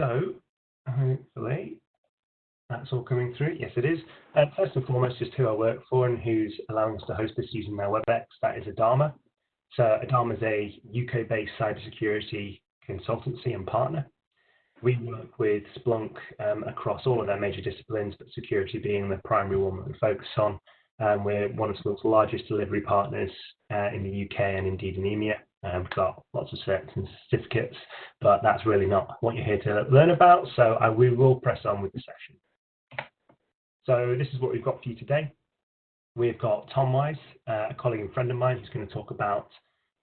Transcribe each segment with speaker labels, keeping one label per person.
Speaker 1: So, hopefully, that's all coming through. Yes, it is. First and foremost, just who I work for and who's allowing us to host this using their WebEx. That is Adama. So Adama is a UK-based cybersecurity consultancy and partner. We work with Splunk across all of their major disciplines, but security being the primary one that we focus on. We're one of Splunk's largest delivery partners in the UK and indeed in EMEA. We've got lots of certs and certificates, but that's really not what you're here to learn about. So we will press on with the session. So this is what we've got for you today. We've got Tom Wise, a colleague and friend of mine, who's going to talk about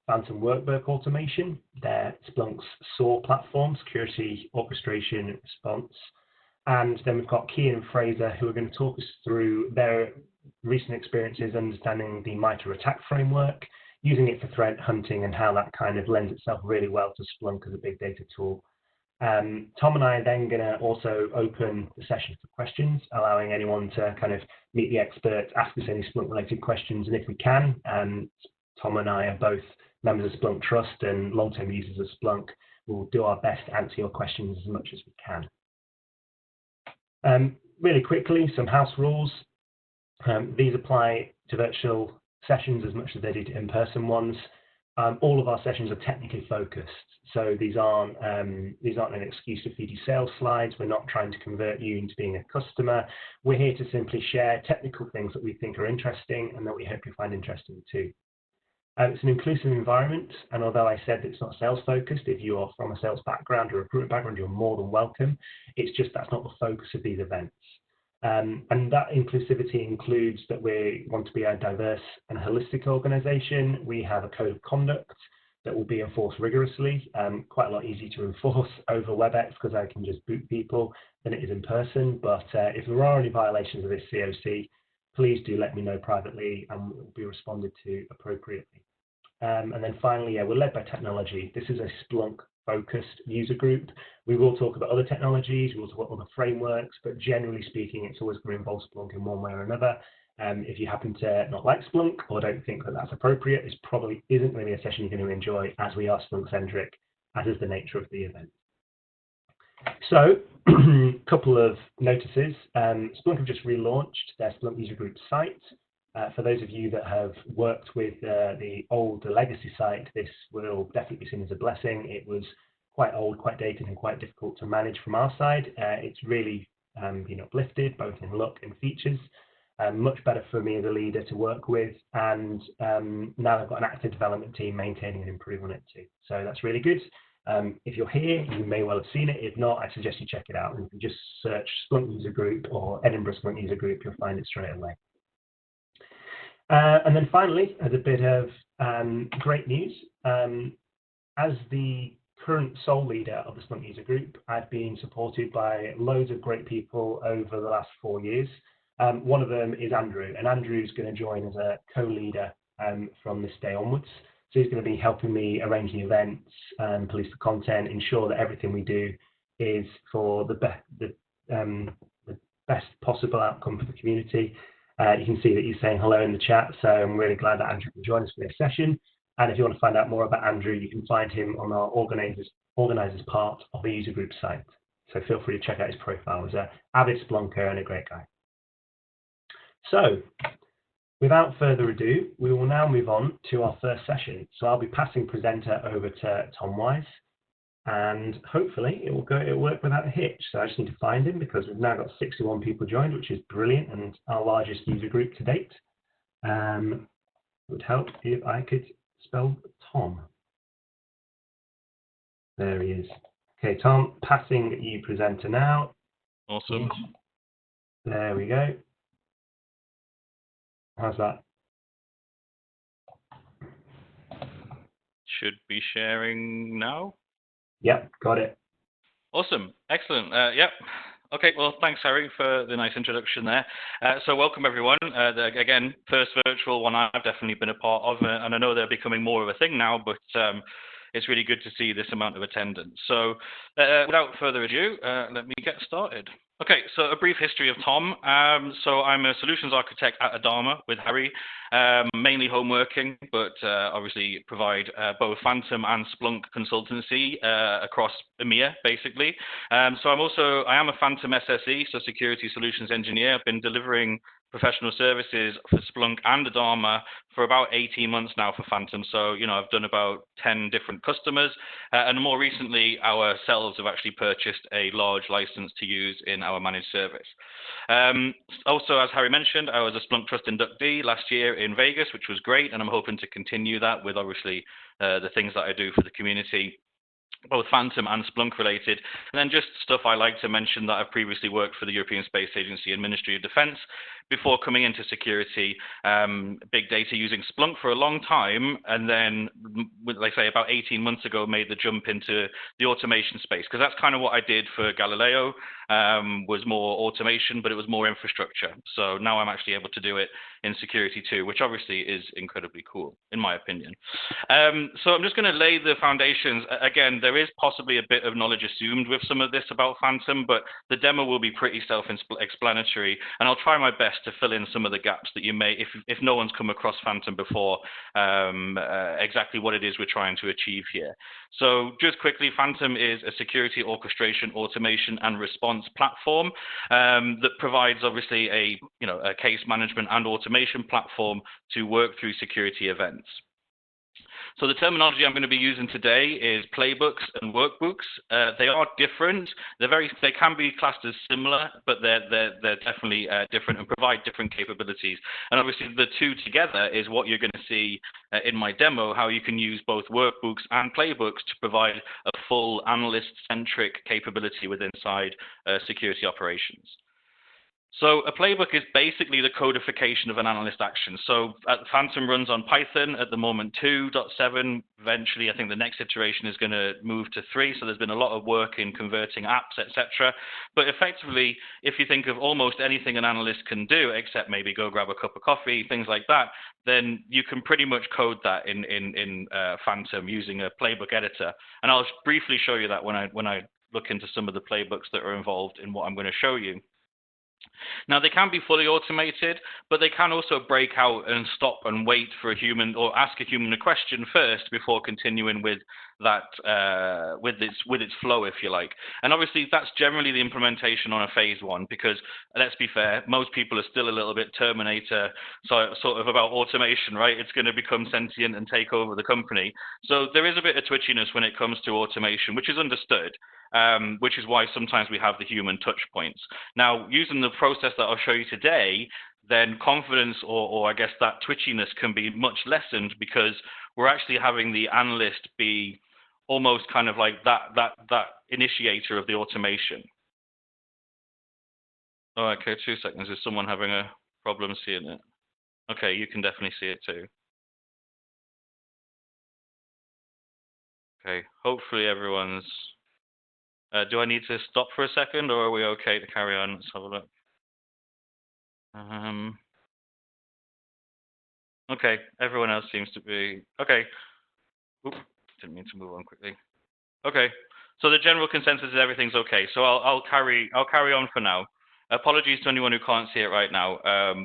Speaker 1: Phantom Workbook automation, Splunk's SOAR platform, security, orchestration, and response. And then we've got Cian and Fraser, who are going to talk us through their recent experiences understanding the MITRE ATT&CK framework, using it for threat hunting and how that kind of lends itself really well to Splunk as a big data tool. Tom and I are then going to also open the session for questions, allowing anyone to kind of meet the expert, ask us any Splunk-related questions, and if we can, Tom and I are both members of Splunk Trust and long-term users of Splunk. We'll do our best to answer your questions as much as we can. Really quickly, some house rules. These apply to virtual sessions as much as they do to in-person ones. All of our sessions are technically focused, so these aren't an excuse to feed you sales slides. We're not trying to convert you into being a customer. We're here to simply share technical things that we think are interesting and that we hope you find interesting too. It's an inclusive environment, and although I said that it's not sales focused, if you are from a sales background or a recruitment background, you're more than welcome. It's just that's not the focus of these events. And that inclusivity includes that we want to be a diverse and holistic organization. We have a code of conduct that will be enforced rigorously, quite a lot easier to enforce over WebEx because I can just boot people than it is in person. But if there are any violations of this COC, please do let me know privately and it will be responded to appropriately. And then finally, we're led by technology. This is a Splunk focused user group. We will talk about other technologies, we will talk about other frameworks, but generally speaking, it's always going to involve Splunk in one way or another. If you happen to not like Splunk or don't think that that's appropriate, this probably isn't going to be a session you're going to enjoy, as we are Splunk centric, as is the nature of the event. So, a couple of notices. Splunk have just relaunched their Splunk user group site. For those of you that have worked with the old legacy site, this will definitely be seen as a blessing. It was quite old, quite dated, and quite difficult to manage from our side. It's really been uplifted, both in look and features. Much better for me as a leader to work with, and now I've got an active development team maintaining and improving it too. So that's really good. If you're here, you may well have seen it. If not, I suggest you check it out. And you can just search Splunk user group or Edinburgh Splunk user group, you'll find it straight away. And then finally, as a bit of great news, as the current sole leader of the Splunk user group, I've been supported by loads of great people over the last 4 years. One of them is Andrew, and Andrew's going to join as a co-leader from this day onwards. So he's going to be helping me arrange the events, police the content, ensure that everything we do is for the best possible outcome for the community. You can see that he's saying hello in the chat, so I'm really glad that Andrew can join us for this session. And if you want to find out more about Andrew, you can find him on our organizers part of the user group site. So feel free to check out his profile. He's an avid Splunker and a great guy. So without further ado, we will now move on to our first session. So I'll be passing presenter over to Tom Wise, and hopefully it will work without a hitch. So I just need to find him because we've now got 61 people joined, which is brilliant, and our largest user group to date. It would help if I could spell Tom. There he is. Okay, Tom, passing you presenter now.
Speaker 2: Awesome.
Speaker 1: There we go. How's that?
Speaker 2: Should be sharing now.
Speaker 1: Yep, got it.
Speaker 2: Awesome, excellent. Yep. Okay, well, thanks, Harry, for the nice introduction there. So welcome, everyone. Again, first virtual one I've definitely been a part of, and I know they're becoming more of a thing now, but it's really good to see this amount of attendance. So without further ado, let me get started. Okay, so a brief history of Tom. So I'm a solutions architect at Adama with Harry, mainly home working, but obviously provide both Phantom and Splunk consultancy across EMEA, basically. So I am a Phantom SSE, so security solutions engineer. I've been delivering professional services for Splunk and Adama for about 18 months now for Phantom. So, I've done about 10 different customers. And more recently, ourselves have actually purchased a large license to use in our managed service. Also, as Harry mentioned, I was a Splunk Trust inductee last year in Vegas, which was great. And I'm hoping to continue that with obviously the things that I do for the community, both Phantom and Splunk related. And then just stuff I like to mention that I've previously worked for the European Space Agency and Ministry of Defense before coming into security, big data using Splunk for a long time. And then, like I say, about 18 months ago, made the jump into the automation space, because that's kind of what I did for Galileo, was more automation, but it was more infrastructure. So now I'm actually able to do it in security too, which obviously is incredibly cool, in my opinion. So I'm just going to lay the foundations. Again, there is possibly a bit of knowledge assumed with some of this about Phantom, but the demo will be pretty self-explanatory, and I'll try my best to fill in some of the gaps that you may, if no one's come across Phantom before, exactly what it is we're trying to achieve here. So just quickly, Phantom is a security orchestration, automation, and response platform that provides obviously a case management and automation platform to work through security events. So the terminology I'm going to be using today is playbooks and workbooks. They are different. They can be classed as similar, but they're definitely different and provide different capabilities. And obviously the two together is what you're going to see in my demo, how you can use both workbooks and playbooks to provide a full analyst-centric capability within inside security operations. So a playbook is basically the codification of an analyst action. So Phantom runs on Python at the moment 2.7. Eventually, I think the next iteration is going to move to 3. So there's been a lot of work in converting apps, etc. But effectively, if you think of almost anything an analyst can do, except maybe go grab a cup of coffee, things like that, then you can pretty much code that in Phantom using a playbook editor. And I'll briefly show you that when I look into some of the playbooks that are involved in what I'm going to show you. Now, they can be fully automated, but they can also break out and stop and wait for a human, or ask a human a question first before continuing with that, with its flow, if you like. And obviously, that's generally the implementation on a phase 1, because let's be fair, most people are still a little bit Terminator sort of about automation, right? It's going to become sentient and take over the company. So there is a bit of twitchiness when it comes to automation, which is understood. Which is why sometimes we have the human touch points. Now, using the process that I'll show you today, then confidence or I guess that twitchiness can be much lessened, because we're actually having the analyst be almost kind of like that initiator of the automation. Oh, okay, 2 seconds. Is someone having a problem seeing it? Okay, you can definitely see it too. Okay, hopefully everyone's... do I need to stop for a second, or are we okay to carry on? Let's have a look. Okay, everyone else seems to be okay. Oops, didn't mean to move on quickly. Okay, so the general consensus is everything's okay. So I'll carry on for now. Apologies to anyone who can't see it right now,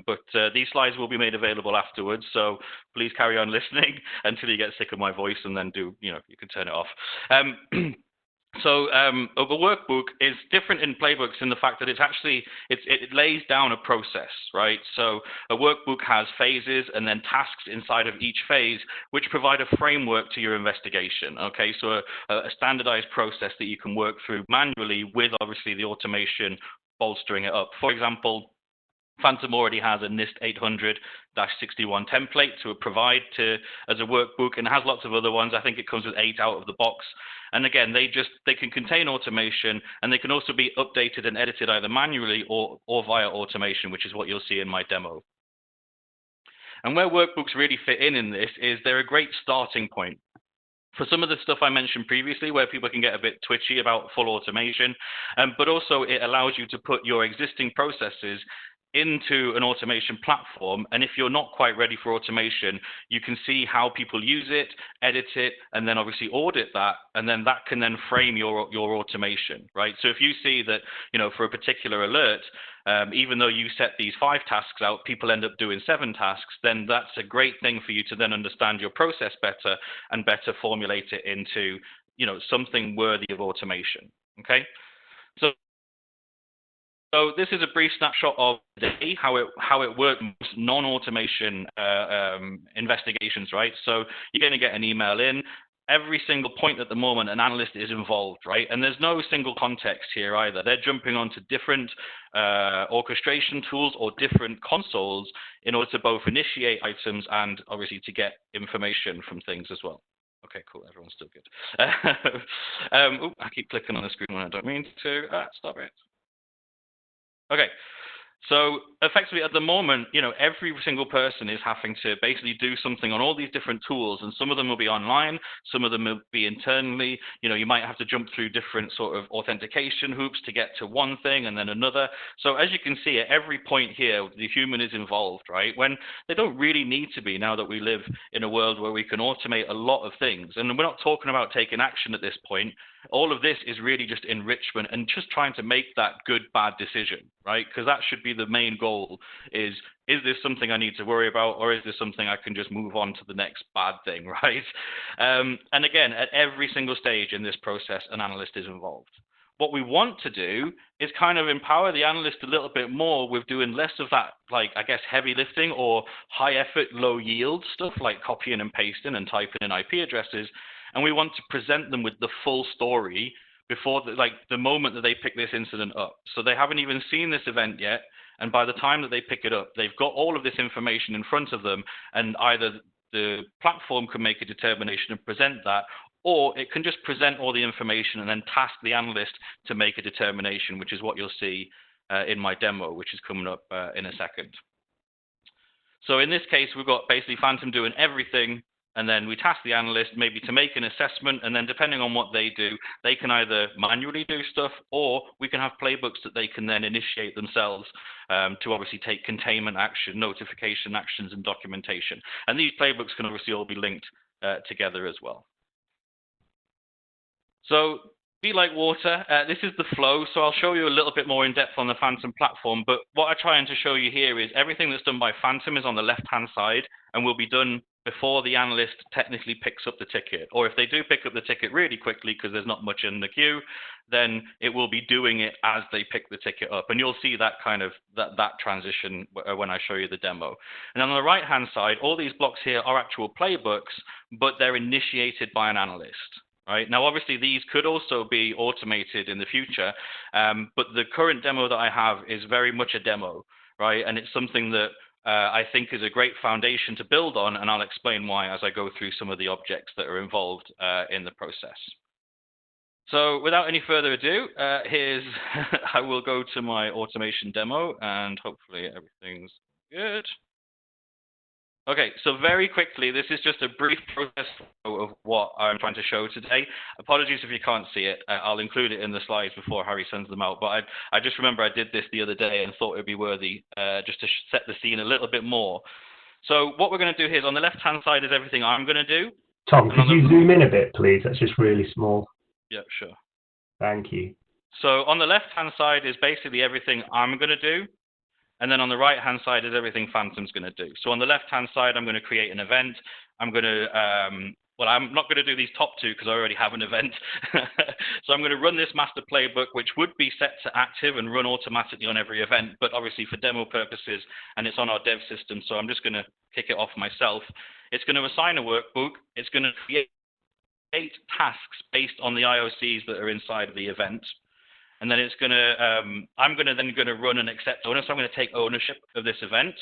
Speaker 2: but these slides will be made available afterwards. So please carry on listening until you get sick of my voice, and then you can turn it off. So a workbook is different in playbooks in the fact that it lays down a process, right? So a workbook has phases and then tasks inside of each phase, which provide a framework to your investigation. Okay, so a standardized process that you can work through manually with obviously the automation bolstering it up. For example, Phantom already has a NIST 800-61 template to provide as a workbook, and it has lots of other ones. I think it comes with 8 out of the box. And again, they can contain automation, and they can also be updated and edited either manually or via automation, which is what you'll see in my demo. And where workbooks really fit in this is they're a great starting point. For some of the stuff I mentioned previously, where people can get a bit twitchy about full automation, but also it allows you to put your existing processes into an automation platform, and if you're not quite ready for automation, you can see how people use it, edit it, and then obviously audit that, and then that can then frame your automation, right? So if you see that, you know, for a particular alert, even though you set these 5 tasks out, people end up doing 7 tasks, then that's a great thing for you to then understand your process better and better formulate it into, you know, something worthy of automation, okay? So this is a brief snapshot of the day, how it works, non-automation investigations, right? So you're going to get an email in. Every single point at the moment, an analyst is involved, right? And there's no single context here either. They're jumping onto different orchestration tools or different consoles in order to both initiate items and obviously to get information from things as well. Okay, cool. Everyone's still good. I keep clicking on the screen when I don't mean to. Stop it. Okay, so effectively at the moment, you know, every single person is having to basically do something on all these different tools, and some of them will be online, some of them will be internally. You know, you might have to jump through different sort of authentication hoops to get to one thing and then another. So as you can see, at every point here, the human is involved, right? When they don't really need to be, now that we live in a world where we can automate a lot of things. And we're not talking about taking action at this point. All of this is really just enrichment and just trying to make that good, bad decision, right? Because that should be the main goal is this something I need to worry about, or is this something I can just move on to the next bad thing, right? And again, at every single stage in this process, an analyst is involved. What we want to do is kind of empower the analyst a little bit more with doing less of that, like, I guess, heavy lifting or high effort, low yield stuff like copying and pasting and typing in IP addresses. And we want to present them with the full story before the moment that they pick this incident up. So they haven't even seen this event yet. And by the time that they pick it up, they've got all of this information in front of them, and either the platform can make a determination and present that, or it can just present all the information and then task the analyst to make a determination, which is what you'll see in my demo, which is coming up in a second. So in this case, we've got basically Phantom doing everything, and then we task the analyst maybe to make an assessment, and then depending on what they do, they can either manually do stuff, or we can have playbooks that they can then initiate themselves to obviously take containment action, notification actions, and documentation. And these playbooks can obviously all be linked together as well. So be like water. This is the flow. So I'll show you a little bit more in depth on the Phantom platform. But what I'm trying to show you here is everything that's done by Phantom is on the left-hand side and will be done before the analyst technically picks up the ticket. Or if they do pick up the ticket really quickly because there's not much in the queue, then it will be doing it as they pick the ticket up. And you'll see that kind of that transition when I show you the demo. And on the right-hand side, all these blocks here are actual playbooks, but they're initiated by an analyst. Right. Now, obviously, these could also be automated in the future, but the current demo that I have is very much a demo, right? And it's something that I think is a great foundation to build on, and I'll explain why as I go through some of the objects that are involved in the process. So without any further ado, I will go to my automation demo, and hopefully everything's good. Okay, so very quickly, this is just a brief process of what I'm trying to show today. Apologies if you can't see it. I'll include it in the slides before Harry sends them out. But I just remember I did this the other day and thought it would be worthy just to set the scene a little bit more. So what we're going to do here is on the left-hand side is everything I'm going to do.
Speaker 1: Tom, could you zoom in a bit, please? That's just really small.
Speaker 2: Yeah, sure.
Speaker 1: Thank you.
Speaker 2: So on the left-hand side is basically everything I'm going to do. And then on the right-hand side is everything Phantom's going to do. So on the left-hand side, I'm going to create an event. I'm going to, well, I'm not going to do these top two because I already have an event. So I'm going to run this master playbook, which would be set to active and run automatically on every event, but obviously for demo purposes, and it's on our dev system, so I'm just going to kick it off myself. It's going to assign a workbook. It's going to create 8 tasks based on the IOCs that are inside of the event. And then it's going to, I'm going to run and accept ownership. So I'm going to take ownership of this event.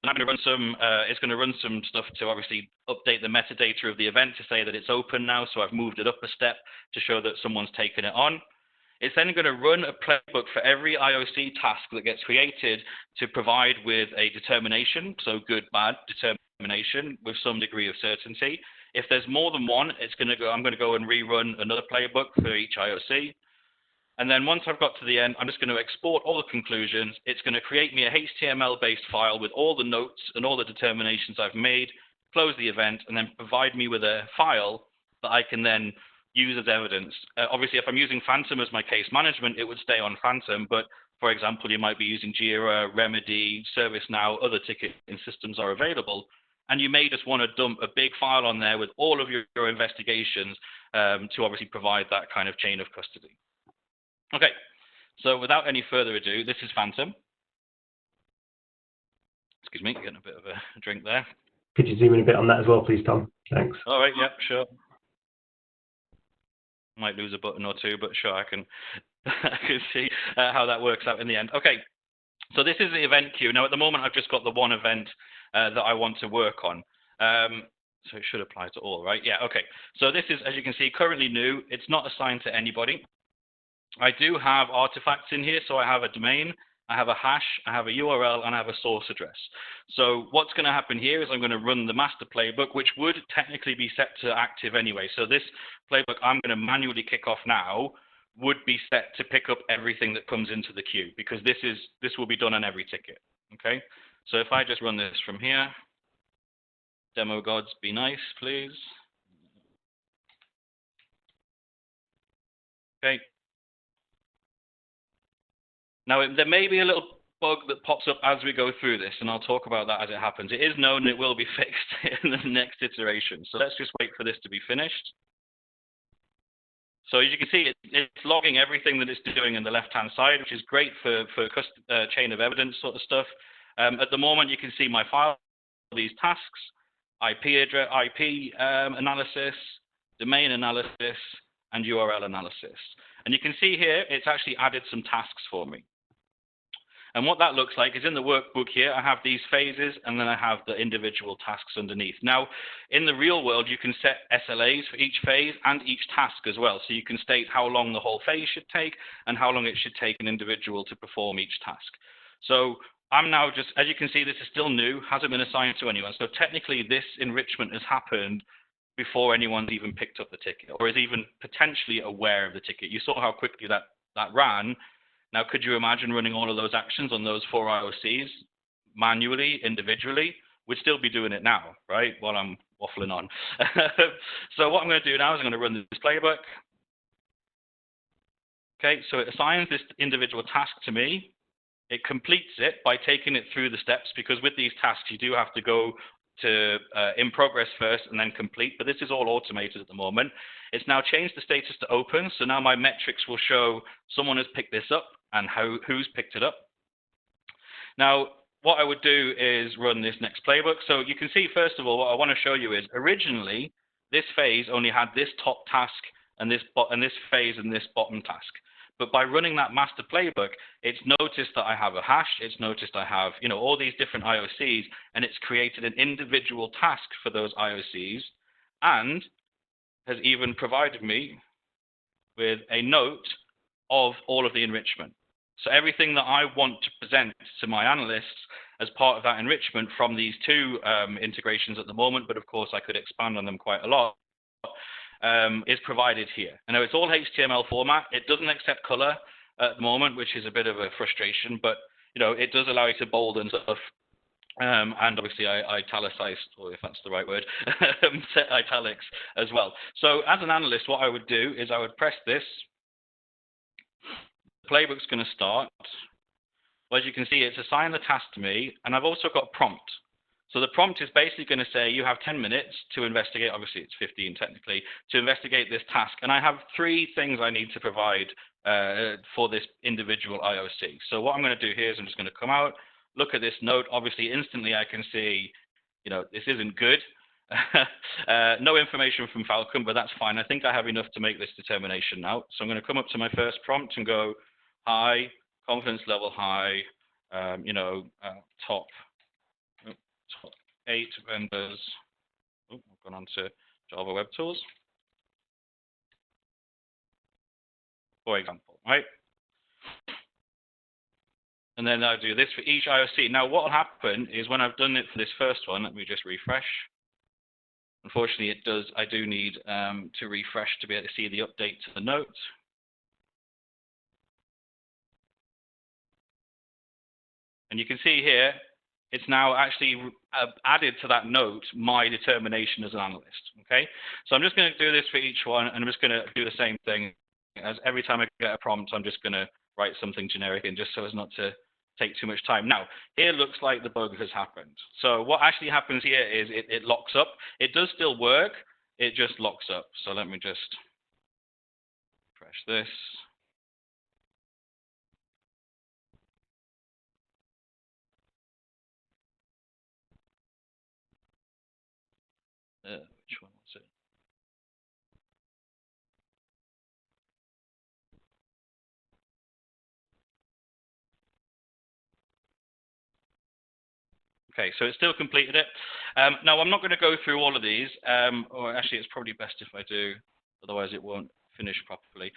Speaker 2: And I'm going to run some, it's going to run some stuff to obviously update the metadata of the event to say that it's open now. So I've moved it up a step to show that someone's taken it on. It's then going to run a playbook for every IOC task that gets created to provide with a determination. So good, bad determination with some degree of certainty. If there's more than one, it's going to go, I'm going to go and rerun another playbook for each IOC. And then once I've got to the end, I'm just going to export all the conclusions. It's going to create me a HTML-based file with all the notes and all the determinations I've made, close the event, and then provide me with a file that I can then use as evidence. Obviously, if I'm using Phantom as my case management, it would stay on Phantom. But for example, you might be using Jira, Remedy, ServiceNow, other ticketing systems are available. And you may just want to dump a big file on there with all of your investigations to obviously provide that kind of chain of custody. Okay, so without any further ado, this is Phantom. Excuse me, getting a bit of a drink there.
Speaker 1: Could you zoom in a bit on that as well, please, Tom? Thanks.
Speaker 2: All right, yeah, sure. Might lose a button or two, but sure, I can, I can see how that works out in the end. Okay, so this is the event queue. Now, at the moment, I've just got the one event that I want to work on. So it should apply to all, right? Yeah, okay. So this is, as you can see, currently new. It's not assigned to anybody. I do have artifacts in here, so I have a domain, I have a hash, I have a URL, and I have a source address. So what's going to happen here is I'm going to run the master playbook, which would technically be set to active anyway. So this playbook I'm going to manually kick off now would be set to pick up everything that comes into the queue, because this will be done on every ticket. Okay. So if I just run this from here, demo gods, be nice, please. Okay. Now, there may be a little bug that pops up as we go through this, and I'll talk about that as it happens. It is known it will be fixed in the next iteration. So let's just wait for this to be finished. So as you can see, it's logging everything that it's doing on the left-hand side, which is great for chain of evidence sort of stuff. At the moment, you can see my file, these tasks, IP address, IP analysis, domain analysis, and URL analysis. And you can see here, it's actually added some tasks for me. And what that looks like is in the workbook here, I have these phases, and then I have the individual tasks underneath. Now, in the real world, you can set SLAs for each phase and each task as well. So you can state how long the whole phase should take and how long it should take an individual to perform each task. So I'm now just, as you can see, this is still new, hasn't been assigned to anyone. So technically, this enrichment has happened before anyone's even picked up the ticket or is even potentially aware of the ticket. You saw how quickly that ran. Now, could you imagine running all of those actions on those 4 IOCs manually, individually? We'd still be doing it now, right, while I'm waffling on. So what I'm going to do now is I'm going to run this playbook. Okay, so it assigns this individual task to me. It completes it by taking it through the steps, because with these tasks, you do have to go to in progress first and then complete, but this is all automated at the moment. It's now changed the status to open, so now my metrics will show someone has picked this up and who's picked it up. Now, what I would do is run this next playbook. So you can see, first of all, what I want to show you is originally this phase only had this top task and this phase and this bottom task. But by running that master playbook, it's noticed that I have a hash, it's noticed I have, all these different IOCs, and it's created an individual task for those IOCs, and has even provided me with a note of all of the enrichment. So everything that I want to present to my analysts as part of that enrichment from these two integrations at the moment, but of course I could expand on them quite a lot, is provided here. I know it's all HTML format. It doesn't accept color at the moment, which is a bit of a frustration, but it does allow you to bold and stuff. And obviously I italicized, or if that's the right word, set italics as well. So as an analyst, what I would do is I would press this. The playbook's going to start. Well, as you can see, it's assigned the task to me, and I've also got prompt. So the prompt is basically going to say you have 10 minutes to investigate, obviously it's 15 technically, to investigate this task. And I have 3 things I need to provide for this individual IOC. So what I'm going to do here is I'm just going to come out, look at this note. Obviously, instantly I can see, this isn't good. No information from Falcon, but that's fine. I think I have enough to make this determination now. So I'm going to come up to my first prompt and go, high, confidence level high, top 8 vendors. Oh, I've gone on to Java Web Tools, for example, right? And then I do this for each IOC. Now, what will happen is when I've done it for this first one, let me just refresh. Unfortunately, I do need to refresh to be able to see the update to the note. And you can see here, it's now actually added to that note my determination as an analyst. Okay, so I'm just going to do this for each one, and I'm just going to do the same thing as every time I get a prompt. I'm just going to write something generic in, just so as not to take too much time. Now, here looks like the bug has happened. So what actually happens here is it locks up. It does still work. It just locks up. So let me just refresh this. Which one was it? Okay, so it still completed it. Now, I'm not going to go through all of these, or actually, it's probably best if I do, otherwise it won't finish properly.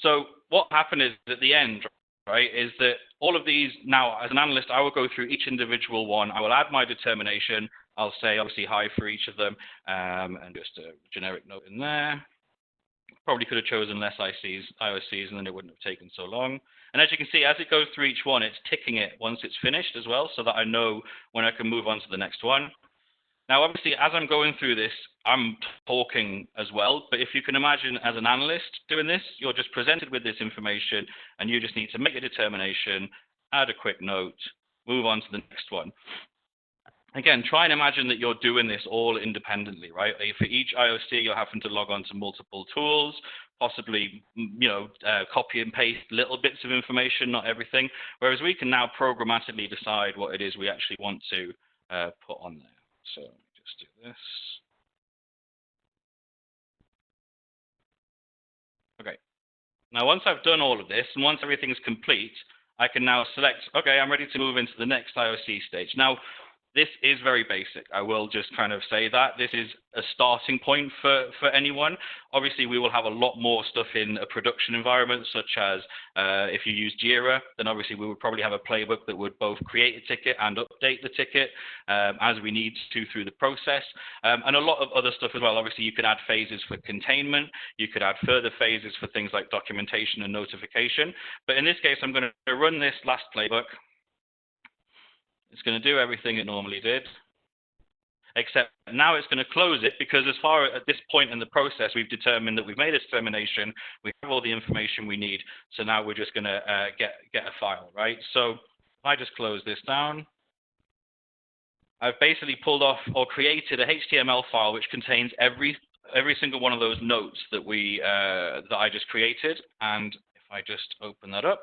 Speaker 2: So what happened is at the end, right, is that all of these, now, as an analyst, I will go through each individual one. I will add my determination. I'll say, obviously, hi for each of them, and just a generic note in there. Probably could have chosen less IOCs, and then it wouldn't have taken so long. And as you can see, as it goes through each one, it's ticking it once it's finished as well, so that I know when I can move on to the next one. Now, obviously, as I'm going through this, I'm talking as well. But if you can imagine as an analyst doing this, you're just presented with this information, and you just need to make a determination, add a quick note, move on to the next one. Again, try and imagine that you're doing this all independently, right? For each IOC, you're having to log on to multiple tools, possibly, copy and paste little bits of information, not everything. Whereas we can now programmatically decide what it is we actually want to put on there. So let me just do this. Okay. Now, once I've done all of this, and once everything's complete, I can now select, okay, I'm ready to move into the next IOC stage. Now, this is very basic. I will just kind of say that. This is a starting point for anyone. Obviously, we will have a lot more stuff in a production environment, such as if you use Jira, then obviously we would probably have a playbook that would both create a ticket and update the ticket as we need to through the process. And a lot of other stuff as well. Obviously, you could add phases for containment. You could add further phases for things like documentation and notification. But in this case, I'm going to run this last playbook. It's going to do everything it normally did, except now it's going to close it because as far at this point in the process, we've determined that we've made a determination, we have all the information we need, so now we're just going to get a file, right? So if I just close this down, I've basically pulled off or created a HTML file which contains every single one of those notes that that I just created, and if I just open that up,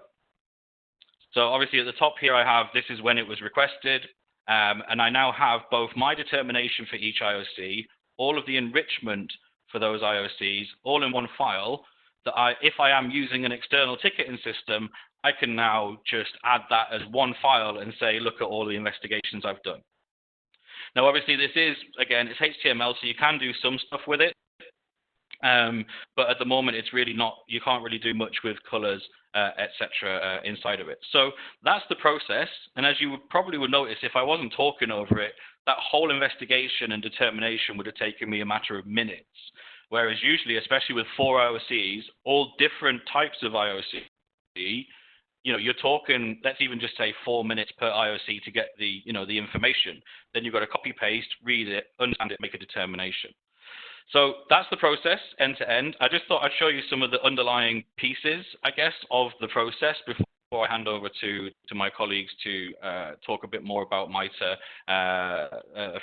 Speaker 2: so obviously at the top here I have, this is when it was requested, and I now have both my determination for each IOC, all of the enrichment for those IOCs, all in one file, that if I am using an external ticketing system, I can now just add that as one file and say, look at all the investigations I've done. Now obviously this is, again, it's HTML, so you can do some stuff with it. But at the moment, it's really not, you can't really do much with colors, etc. Inside of it. So that's the process. And as you probably would notice, if I wasn't talking over it, that whole investigation and determination would have taken me a matter of minutes. Whereas usually, especially with 4 IOCs, all different types of IOC, you're talking, let's even just say 4 minutes per IOC to get the information. Then you've got to copy paste, read it, understand it, make a determination. So that's the process, end to end. I just thought I'd show you some of the underlying pieces, I guess, of the process before I hand over to my colleagues to talk a bit more about MITRE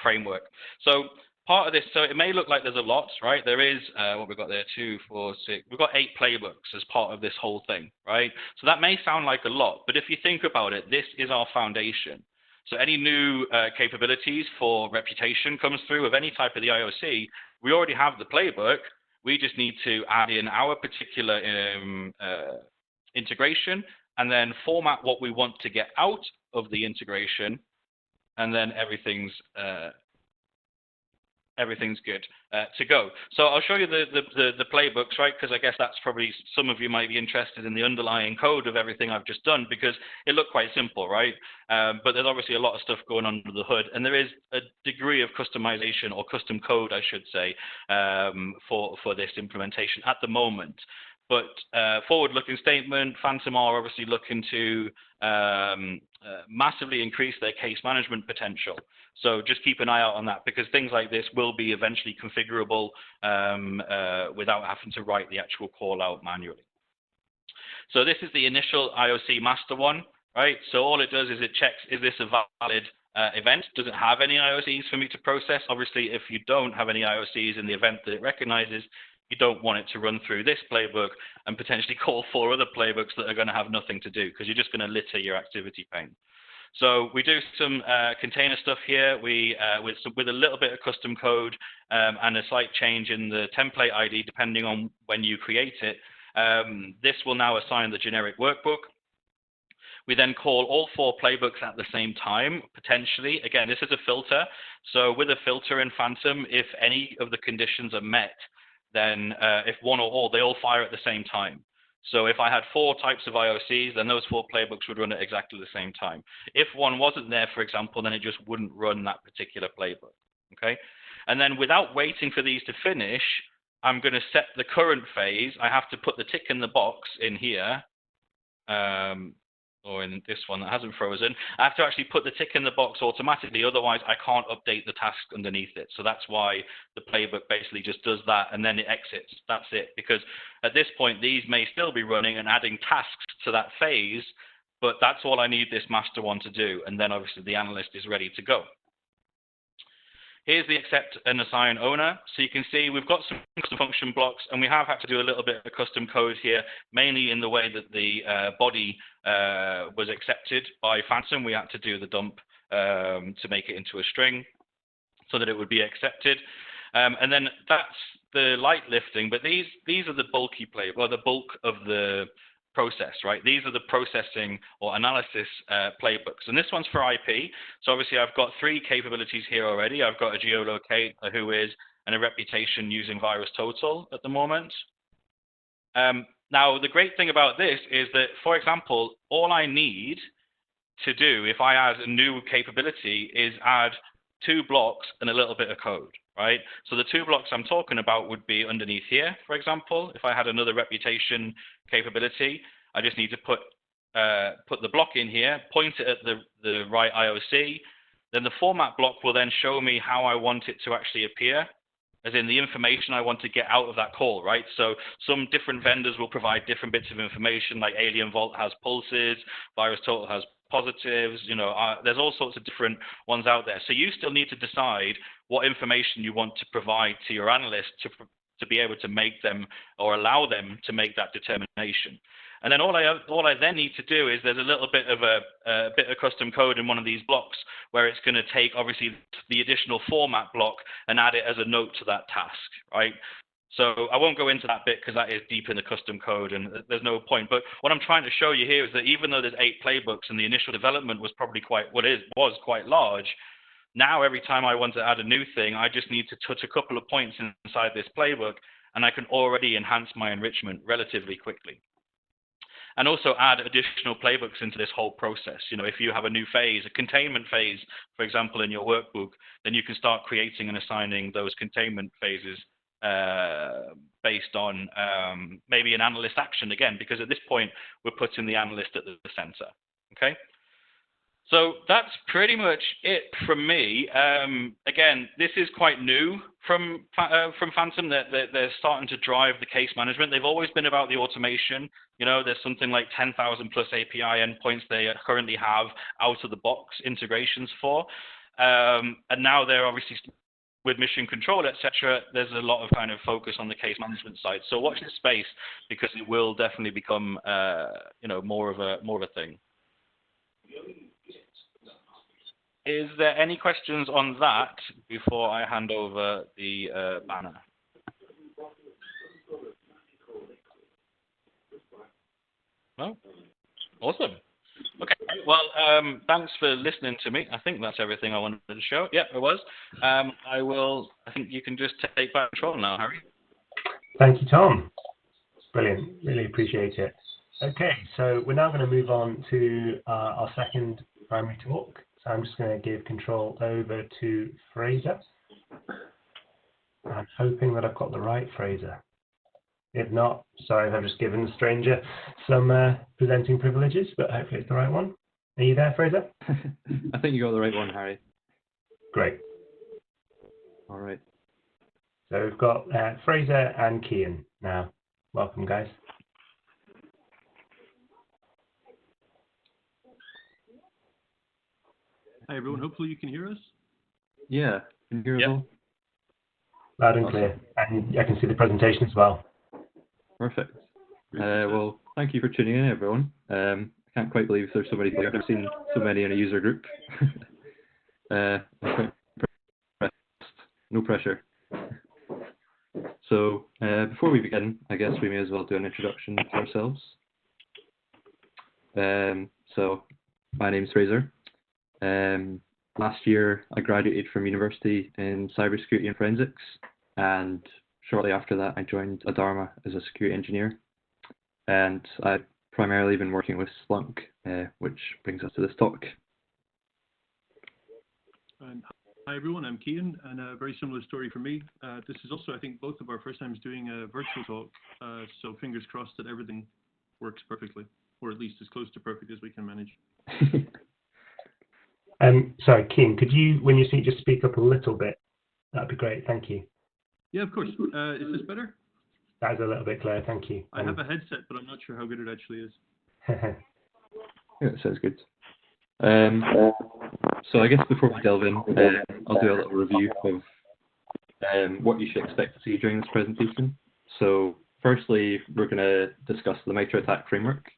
Speaker 2: framework. So part of this, so it may look like there's a lot, right? There is, what we've got there, 2, 4, 6, we've got 8 playbooks as part of this whole thing, right? So that may sound like a lot, but if you think about it, this is our foundation. So any new capabilities for reputation comes through of any type of the IOC, we already have the playbook. We just need to add in our particular integration and then format what we want to get out of the integration, and then everything's good to go. So I'll show you the playbooks, right? Because I guess that's probably, some of you might be interested in the underlying code of everything I've just done, because it looked quite simple, right? But there's obviously a lot of stuff going on under the hood, and there is a degree of customization, or custom code, I should say, for this implementation at the moment. But forward-looking statement, Phantom are obviously looking to massively increase their case management potential. So just keep an eye out on that, because things like this will be eventually configurable without having to write the actual call out manually. So this is the initial IOC master one, right? So all it does is it checks, is this a valid event? Does it have any IOCs for me to process? Obviously, if you don't have any IOCs in the event that it recognizes, you don't want it to run through this playbook and potentially call 4 other playbooks that are going to have nothing to do, because you're just going to litter your activity pane. So we do some container stuff here. We with a little bit of custom code and a slight change in the template ID depending on when you create it. This will now assign the generic workbook. We then call all 4 playbooks at the same time, potentially. Again, this is a filter. So with a filter in Phantom, if any of the conditions are met, then if one or all, they all fire at the same time. So if I had 4 types of IOCs, then those 4 playbooks would run at exactly the same time. If one wasn't there, for example, then it just wouldn't run that particular playbook, okay? And then without waiting for these to finish, I'm going to set the current phase. I have to put the tick in the box in here, or in this one that hasn't frozen. I have to actually put the tick in the box automatically, otherwise I can't update the task underneath it. So that's why the playbook basically just does that and then it exits. That's it, because at this point these may still be running and adding tasks to that phase, but that's all I need this master one to do, and then obviously the analyst is ready to go. Here's the accept and assign owner. So you can see we've got some custom function blocks, and we have had to do a little bit of custom code here, mainly in the way that the body was accepted by Phantom. We had to do the dump to make it into a string so that it would be accepted. And then that's the light lifting, but these are the bulky the bulk of the process, right? These are the processing or analysis playbooks. And this one's for IP. So obviously I've got 3 capabilities here already. I've got a geolocate, a who is, and a reputation using virus total at the moment. Now, the great thing about this is that, for example, all I need to do if I add a new capability is add 2 blocks and a little bit of code, right? So the 2 blocks I'm talking about would be underneath here, for example. If I had another reputation capability, I just need to put the block in here, point it at the right IOC. Then the format block will then show me how I want it to actually appear, as in the information I want to get out of that call, right? So some different vendors will provide different bits of information, like Alien Vault has pulses, Virus Total has positives, you know, there's all sorts of different ones out there. So you still need to decide what information you want to provide to your analyst to be able to make them or allow them to make that determination. And then all I then need to do is there's a little bit of a bit of custom code in one of these blocks where it's going to take obviously the additional format block and add it as a note to that task, right? So I won't go into that bit because that is deep in the custom code and there's no point. But what I'm trying to show you here is that even though there's 8 playbooks and the initial development was probably was quite large, now every time I want to add a new thing, I just need to touch a couple of points inside this playbook and I can already enhance my enrichment relatively quickly. And also add additional playbooks into this whole process. You know, if you have a new phase, a containment phase, for example, in your workbook, then you can start creating and assigning those containment phases based on maybe an analyst action again, because at this point, we're putting the analyst at the center, okay? So that's pretty much it from me. Again, this is quite new from Phantom. They're starting to drive the case management. They've always been about the automation. You know, there's something like 10,000 plus API endpoints they currently have out of the box integrations for. And now they're obviously with mission control, etc. There's a lot of kind of focus on the case management side. So watch this space because it will definitely become, you know, more of a thing. Is there any questions on that before I hand over the banner? No? Awesome. Okay, well, thanks for listening to me. I think that's everything I wanted to show. Yeah, it was. I think you can just take back control now, Harry.
Speaker 1: Thank you, Tom. Brilliant. Really appreciate it. Okay, so we're now going to move on to our second primary talk. So I'm just going to give control over to Fraser. I'm hoping that I've got the right Fraser. If not, sorry if I've just given the stranger some presenting privileges, but hopefully it's the right one. Are you there, Fraser?
Speaker 3: I think you got the right one, Harry.
Speaker 1: Great.
Speaker 3: All right.
Speaker 1: So we've got Fraser and Cian now. Welcome, guys.
Speaker 4: Hi, everyone. Hopefully you can hear us.
Speaker 3: Yeah, can you hear us all?
Speaker 1: Loud and clear. And I can see the presentation as well.
Speaker 3: Perfect. Well, thank you for tuning in, everyone. I can't quite believe there's so many people. I've never seen so many in a user group. I'm quite impressed. No pressure. So before we begin, I guess we may as well do an introduction to ourselves. So my name's Fraser. Last year, I graduated from university in cybersecurity and forensics, and shortly after that, I joined Adharma as a security engineer. And I've primarily been working with Splunk, which brings us to this talk.
Speaker 4: Hi, everyone. I'm Cian, and a very similar story for me. This is also, I think, both of our first times doing a virtual talk, so fingers crossed that everything works perfectly, or at least as close to perfect as we can manage.
Speaker 1: Sorry, Cian, could you, when you speak, just speak up a little bit? That'd be great. Thank you.
Speaker 4: Yeah, of course. Is this better?
Speaker 1: That is a little bit clear. Thank you.
Speaker 4: I have a headset, but I'm not sure how good it actually is.
Speaker 3: Yeah, that sounds good. So I guess before we delve in, I'll do a little review of what you should expect to see during this presentation. So firstly, we're going to discuss the MITRE ATT&CK framework.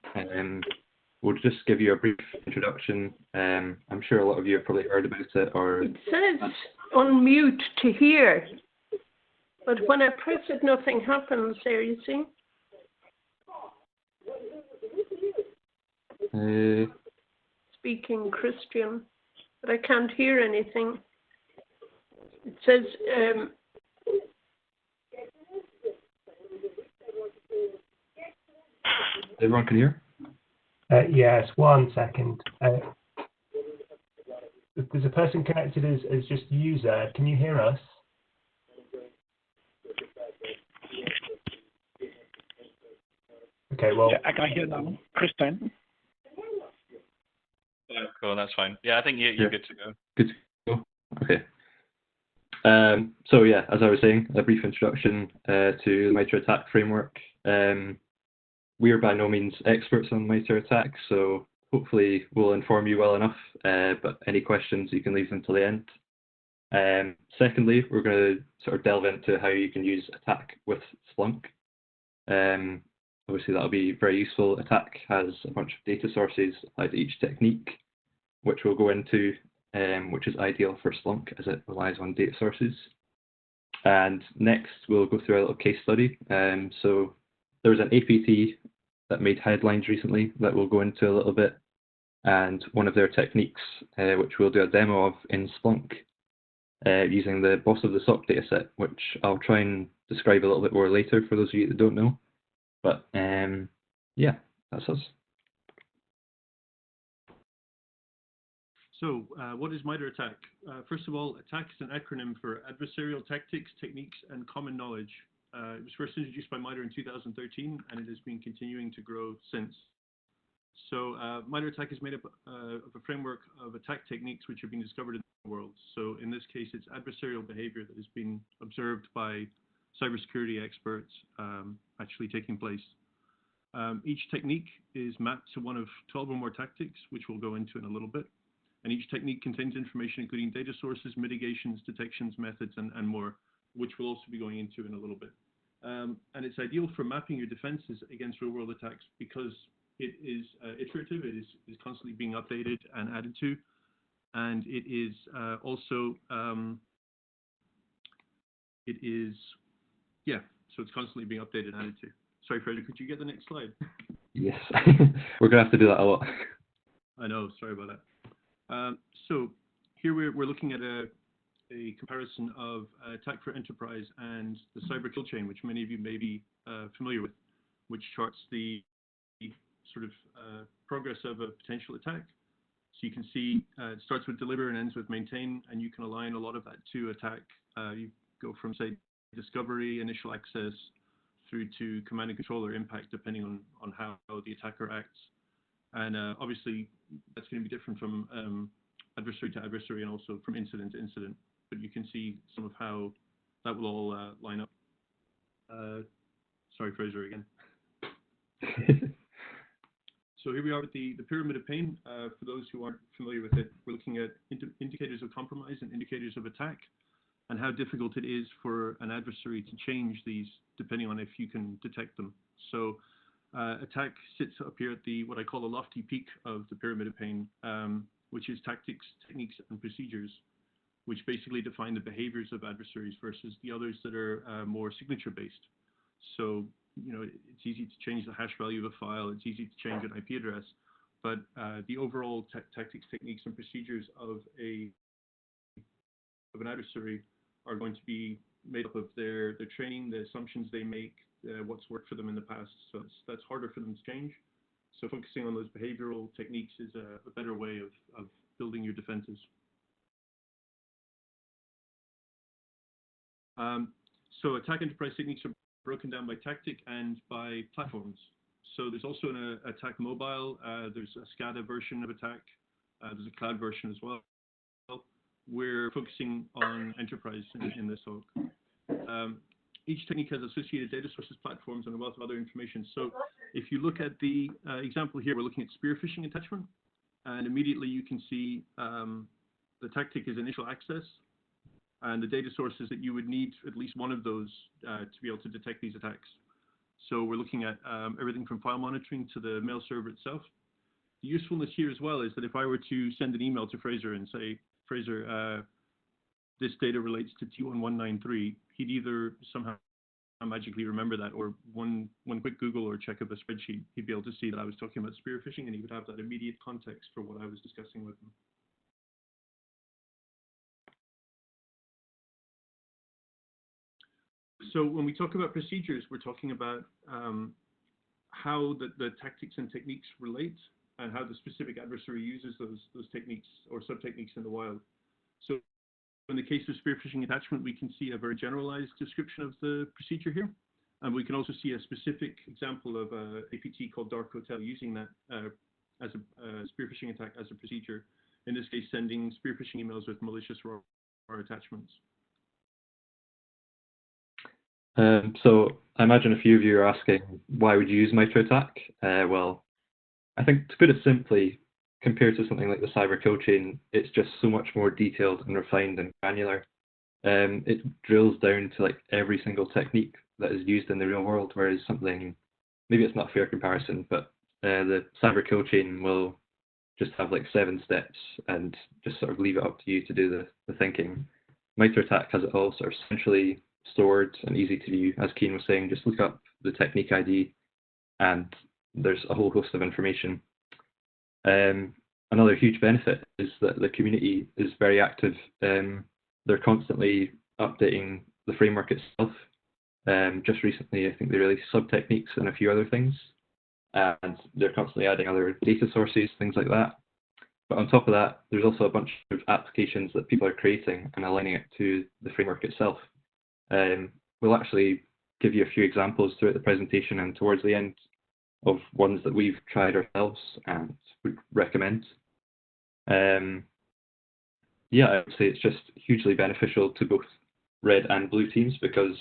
Speaker 3: We'll just give you a brief introduction. I'm sure a lot of you have probably heard about it, or...
Speaker 5: It says unmute to hear, but when I press it, nothing happens there, you see? Speaking Christian, but I can't hear anything. It says...
Speaker 3: Everyone can hear?
Speaker 1: Yes, 1 second. There's a person connected as just user. Can you hear us? Okay, well...
Speaker 6: Yeah, I can hear now. Christian.
Speaker 2: Yeah, cool, that's fine. Yeah, I think you're good to go.
Speaker 3: Good to go. Okay. So yeah, as I was saying, a brief introduction to the MITRE ATT&CK framework. We are by no means experts on MITRE ATT&CK, so hopefully we'll inform you well enough, but any questions you can leave them till the end. Secondly, we're going to sort of delve into how you can use ATT&CK with Splunk. Obviously that'll be very useful. ATT&CK has a bunch of data sources applied to each technique, which we'll go into, which is ideal for Splunk as it relies on data sources. And next we'll go through a little case study. So there was an APT that made headlines recently that we'll go into a little bit, and one of their techniques, which we'll do a demo of in Splunk, using the boss of the SOC dataset, which I'll try and describe a little bit more later for those of you that don't know. But yeah, that's us.
Speaker 4: So what is MITRE ATT&CK? First of all, ATT&CK is an acronym for Adversarial Tactics, Techniques, and Common Knowledge. It was first introduced by MITRE in 2013, and it has been continuing to grow since. So MITRE ATT&CK is made up of a framework of attack techniques which have been discovered in the world. So in this case, it's adversarial behavior that has been observed by cybersecurity experts actually taking place. Each technique is mapped to one of 12 or more tactics, which we'll go into in a little bit. And each technique contains information including data sources, mitigations, detections, methods, and more, which we'll also be going into in a little bit. And it's ideal for mapping your defenses against real-world attacks because it is iterative, it is constantly being updated and added to, and it is also, so it's constantly being updated and added to. Sorry, Fraser, could you get the next slide?
Speaker 3: Yes, we're going to have to do that a lot.
Speaker 4: I know, sorry about that. So here we're looking at a comparison of Attack for Enterprise and the cyber kill chain, which many of you may be familiar with, which charts the sort of progress of a potential attack. So you can see it starts with deliver and ends with maintain, and you can align a lot of that to attack. You go from, say, discovery, initial access, through to command and controller impact, depending on how the attacker acts. And obviously, that's going to be different from adversary to adversary and also from incident to incident. But you can see some of how that will all line up. Sorry, Fraser, again. So here we are with the pyramid of pain. For those who aren't familiar with it, we're looking at indicators of compromise and indicators of attack, and how difficult it is for an adversary to change these depending on if you can detect them. So attack sits up here at what I call a lofty peak of the pyramid of pain, which is tactics, techniques, and procedures, which basically define the behaviors of adversaries versus the others that are more signature-based. So, it's easy to change the hash value of a file, it's easy to change an IP address, but the overall tactics, techniques, and procedures of an adversary are going to be made up of their training, the assumptions they make, what's worked for them in the past. So that's harder for them to change. So focusing on those behavioral techniques is a better way of building your defenses. So attack enterprise techniques are broken down by tactic and by platforms. So there's also an attack mobile, there's a SCADA version of attack, there's a cloud version as well. We're focusing on enterprise in this talk. Each technique has associated data sources, platforms, and a wealth of other information. So if you look at the example here, we're looking at spear phishing attachment, and immediately you can see the tactic is initial access, and the data sources that you would need at least one of those to be able to detect these attacks. So we're looking at everything from file monitoring to the mail server itself. The usefulness here as well is that if I were to send an email to Fraser and say, Fraser, this data relates to T1193, he'd either somehow magically remember that, or one quick Google or check of a spreadsheet, he'd be able to see that I was talking about spear phishing, and he would have that immediate context for what I was discussing with him. So when we talk about procedures, we're talking about how the tactics and techniques relate, and how the specific adversary uses those techniques or sub-techniques in the wild. So in the case of spear phishing attachment, we can see a very generalized description of the procedure here. And we can also see a specific example of a APT called Dark Hotel using that as a spear phishing attack as a procedure. In this case, sending spear phishing emails with malicious raw attachments.
Speaker 3: So I imagine a few of you are asking, why would you use MITRE ATT&CK? Well, I think to put it simply, compared to something like the cyber kill chain, it's just so much more detailed and refined and granular. It drills down to like every single technique that is used in the real world, whereas something, maybe it's not a fair comparison, but the cyber kill chain will just have like 7 steps and just sort of leave it up to you to do the thinking. MITRE ATT&CK has it all sort of centrally stored and easy to view. As Cian was saying, just look up the technique ID and there's a whole host of information. Another huge benefit is that the community is very active. They're constantly updating the framework itself. Just recently, I think they released sub-techniques and a few other things. And they're constantly adding other data sources, things like that. But on top of that, there's also a bunch of applications that people are creating and aligning it to the framework itself. We'll actually give you a few examples throughout the presentation and towards the end of ones that we've tried ourselves and would recommend. Yeah, I would say it's just hugely beneficial to both red and blue teams because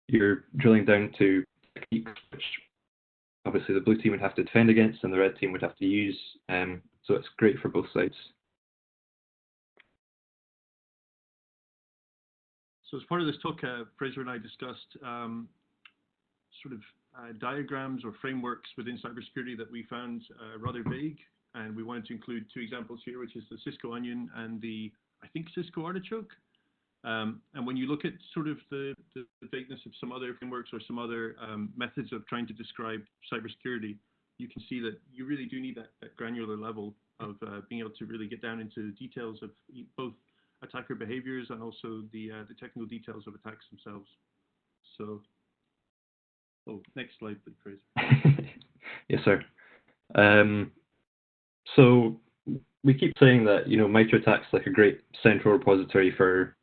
Speaker 3: you're drilling down to techniques which obviously the blue team would have to defend against and the red team would have to use. So it's great for both sides.
Speaker 4: So as part of this talk, Fraser and I discussed sort of diagrams or frameworks within cybersecurity that we found rather vague, and we wanted to include 2 examples here, which is the Cisco Onion and the, I think, Cisco Artichoke. And when you look at sort of the vagueness of some other frameworks or some other methods of trying to describe cybersecurity, you can see that you really do need that granular level of being able to really get down into details of both attacker behaviors and also the technical details of attacks themselves. So, next slide, please, Fraser.
Speaker 3: Yes, sir. So we keep saying that, MITRE ATT&CK's like a great central repository for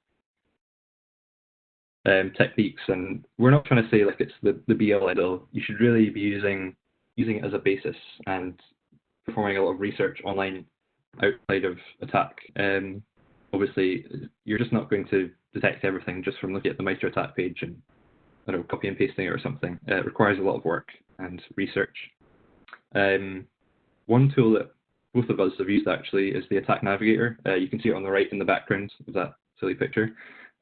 Speaker 3: techniques, and we're not trying to say like it's the be-all end-all. You should really be using it as a basis and performing a lot of research online outside of attack. Obviously, you're just not going to detect everything just from looking at the MITRE ATT&CK page and copy and pasting it or something. It requires a lot of work and research. One tool that both of us have used actually is the Attack Navigator. You can see it on the right in the background of that silly picture.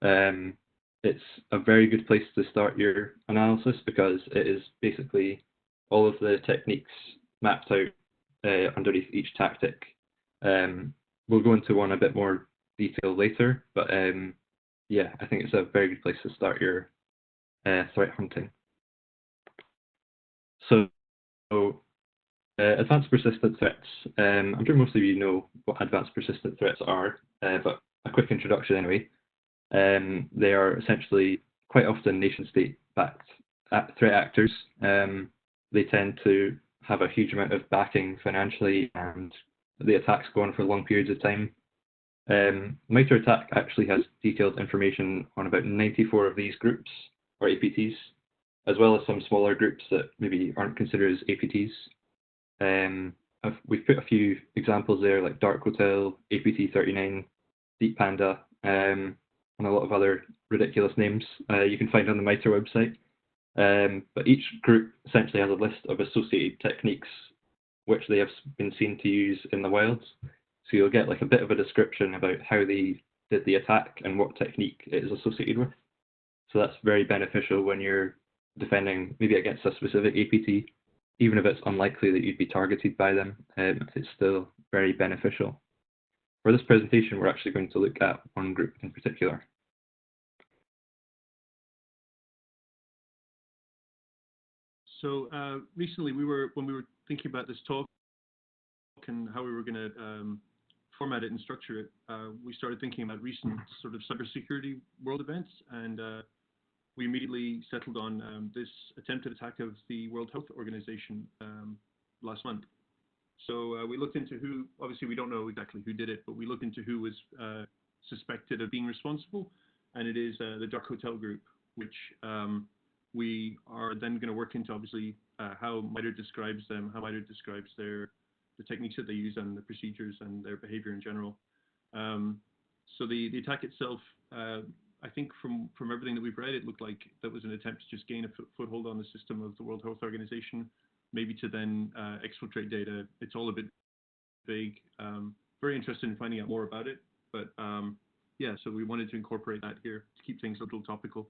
Speaker 3: It's a very good place to start your analysis because it is basically all of the techniques mapped out underneath each tactic. We'll go into one a bit more detail later, but yeah, I think it's a very good place to start your threat hunting. So advanced persistent threats. I'm sure most of you know what advanced persistent threats are, but a quick introduction anyway. They are essentially quite often nation-state backed threat actors. They tend to have a huge amount of backing financially, and the attacks go on for long periods of time. MITRE ATT&CK actually has detailed information on about 94 of these groups, or APTs, as well as some smaller groups that maybe aren't considered as APTs. We've put a few examples there, like Dark Hotel, APT39, Deep Panda, and a lot of other ridiculous names you can find on the MITRE website. But each group essentially has a list of associated techniques which they have been seen to use in the wild. So you'll get like a bit of a description about how they did the attack and what technique it is associated with. So that's very beneficial when you're defending maybe against a specific APT, even if it's unlikely that you'd be targeted by them. It's still very beneficial. For this presentation, we're actually going to look at one group in particular.
Speaker 4: So recently, when we were thinking about this talk and how we were going to format it and structure it, we started thinking about recent sort of cybersecurity world events, and we immediately settled on this attempted attack of the World Health Organization last month. So we looked into who, obviously we don't know exactly who did it, but we looked into who was suspected of being responsible, and it is the Dark Hotel group, which we are then going to work into obviously how MITRE describes them, how MITRE describes the techniques that they use and the procedures and their behavior in general. So the attack itself, I think from everything that we've read, it looked like that was an attempt to just gain a foothold on the system of the World Health Organization, maybe to then exfiltrate data. It's all a bit vague. Very interested in finding out more about it, but yeah, so we wanted to incorporate that here to keep things a little topical.